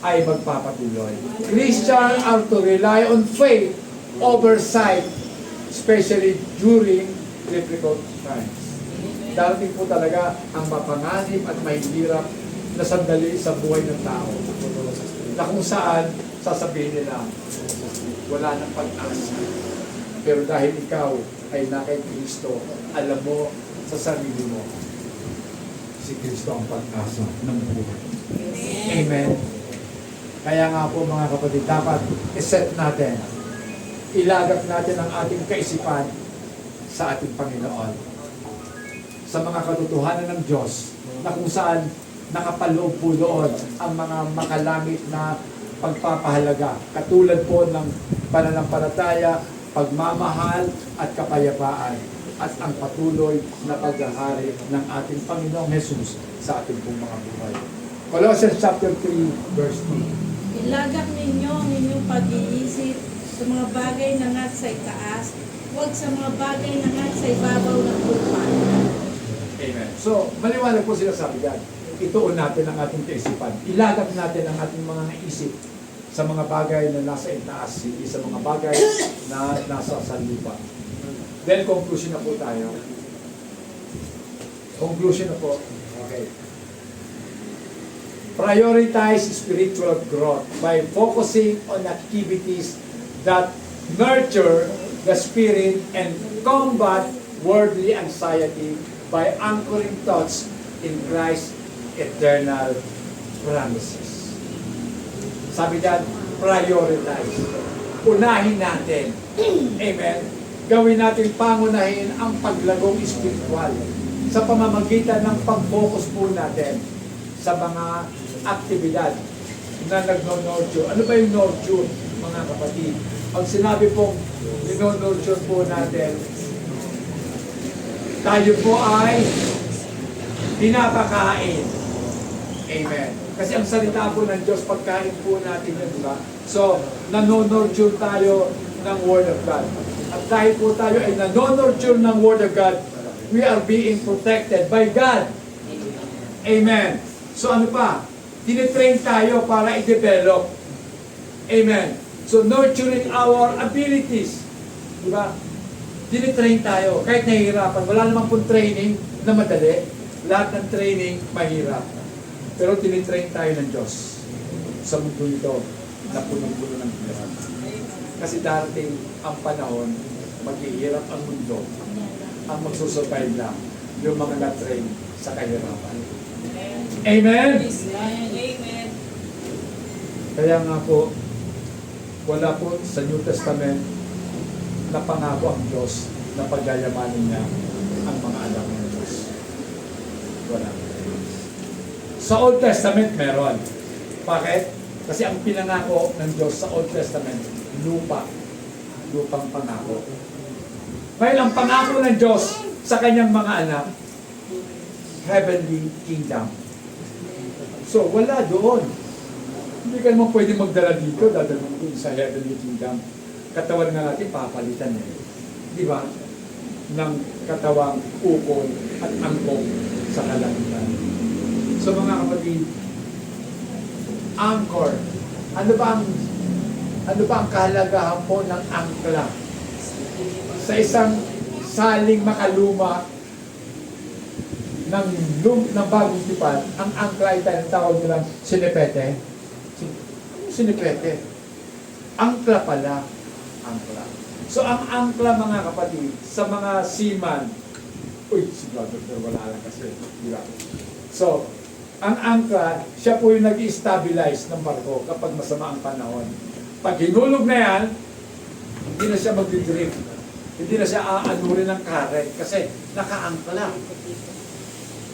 ay magpapatuloy. Christians are to rely on faith over sight, especially during difficult times. Darating po talaga ang mapanganib at mahihirap na sandali sa buhay ng tao na kung saan sasabihin nila wala nang pag-asa. Pero dahil ikaw ay na kay Kristo, alam mo sa sarili mo, si Kristo ang pag-asa ng buhay. Amen. Kaya nga po mga kapatid, dapat iset natin, ilagak natin ang ating kaisipan sa ating Panginoon. Sa mga katotohanan ng Diyos, na kung saan nakapaloob po doon ang mga makalamit na pagpapahalaga. Katulad po ng pananampalataya, pagmamahal at kapayapaan at ang patuloy na paghahari ng ating Panginoong Jesus sa ating pong mga buhay. Colossians chapter 3 verse 2. Ilagak ninyo ang inyong pag-iisip sa mga bagay na nasa itaas, huwag sa mga bagay na nasa ibabaw ng lupa. Amen. So, maliwanag po sila sabi yan. Ituon natin ang ating kaisipan. Ilagak natin ang ating mga naisip sa mga bagay na nasa itaas, hindi sa mga bagay na nasa sanlupa. Then, conclusion na po tayo. Conclusion na po. Okay. Prioritize spiritual growth by focusing on activities that nurture the spirit and combat worldly anxiety by anchoring thoughts in Christ's eternal promises. Sabi dyan, prioritize. Unahin natin. Amen. Gawin natin pangunahin ang paglagong spiritual sa pamamagitan ng pag-focus po natin sa mga aktibidad na nagno-nurture. Ano ba yung nurture, mga kapatid? Pag sinabi pong nurture po natin, tayo po ay pinapakain. Amen. Kasi ang salita po ng Diyos, pagkain po natin yun, di ba? So, nano-nurture tayo ng Word of God. At dahil po tayo ay nano-nurture ng Word of God, we are being protected by God. Amen. So ano pa? Tinitrain tayo para i-develop. Amen. So nurturing our abilities. Di ba? Tinitrain tayo. Kahit nahihirapan, wala namang pong training na madali. Lahat ng training, mahirap. Pero tinitrain tayo ng Diyos sa mundo nito na punong-puno ng hirap. Kasi darating ang panahon, maghihirap ang mundo. Ang magsusurvive lang, yung mga na-train sa kahirapan. Amen? Amen. Kaya nga po, wala po sa New Testament na pangako ang Diyos na pagyayamanin niya ang mga anak ng Diyos. Wala. Sa Old Testament, meron. Bakit? Kasi ang pinangako ng Diyos sa Old Testament, lupa. Lupang pangako. Dahil ang pangako ng Diyos sa kanyang mga anak, heavenly kingdom. So, wala doon. Hindi ka naman pwede magdala dito, dadala mo sa heavenly kingdom. Katawan nga natin, papalitan eh. Di ba? Ng katawang ukol at angkong sa kalangitan. So mga kapatid, anchor. Ano ba ang kahalagahan po ng angkla? Sa isang saling makaluma ng bagong tipan, ang angkla ay tinatawag nilang sinipete. Sinipete. Angkla pala. Angkla. So ang angkla mga kapatid, sa mga seaman, si brother, wala lang kasi. Diba? So, ang angkla, siya po yung nag-i-stabilize ng barko kapag masama ang panahon. Pag hinulog na yan, hindi na siya mag-drift. Hindi na siya aanurin ng current kasi naka-angkla.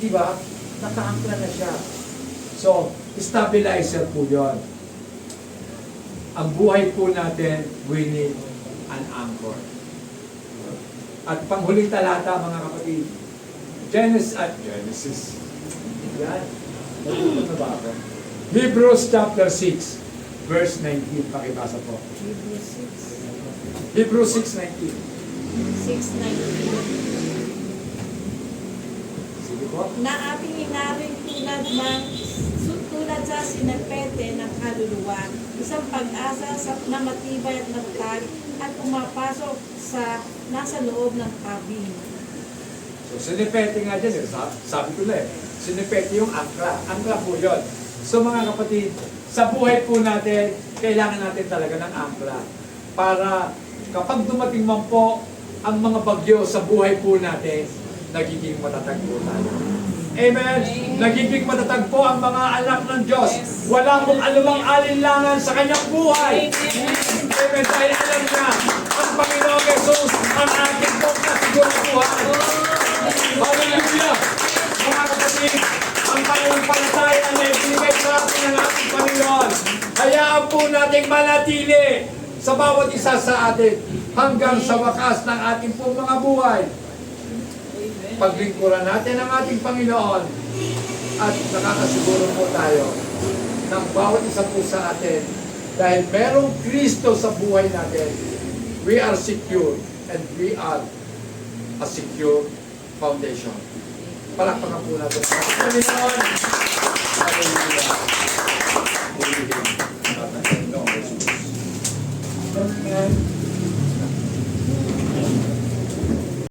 Diba? Naka-angkla na siya. So, stabilizer po yun. Ang buhay po natin, we need an anchor. At panghuling talata, mga kapatid, Genesis. Yan. Natutod na ba ako? Hebrews chapter 6, verse 19. Pakibasa po. Hebrews 6, Hebrews 6:19. 6:19. Sige po. Na ating inaring tulad sa sinapete ng kaluluwa, isang pag-asa na matibay at matatag at pumapasok sa nasa loob ng kabing. So, sinipete nga dyan, sabi ko na sinipete yung angkla. Angkla po yun. So, mga kapatid, sa buhay po natin, kailangan natin talaga ng angkla. Para kapag dumating man po ang mga bagyo sa buhay po natin, nagiging matatag po tayo. Amen? Nagiging matatag po ang mga anak ng Diyos. Wala pong anumang alinlangan sa kanyang buhay. Amen? Dahil alam niya, ang Panginoong Jesus ang ating pong kasiguraduhan. Hallelujah! Mga kapatid, ang pananampalataya na ibigay sa atin ng ating Panginoon. Hayaan po nating manatili sa bawat isa sa atin hanggang sa wakas ng ating pong mga buhay. Paglingkuran natin ang ating Panginoon at nakakasiguro po tayo ng bawat isa po sa atin dahil merong Kristo sa buhay natin, we are secure and we are a secure foundation. Palakpakan po natin sa Panginoon. Hallelujah. Hallelujah.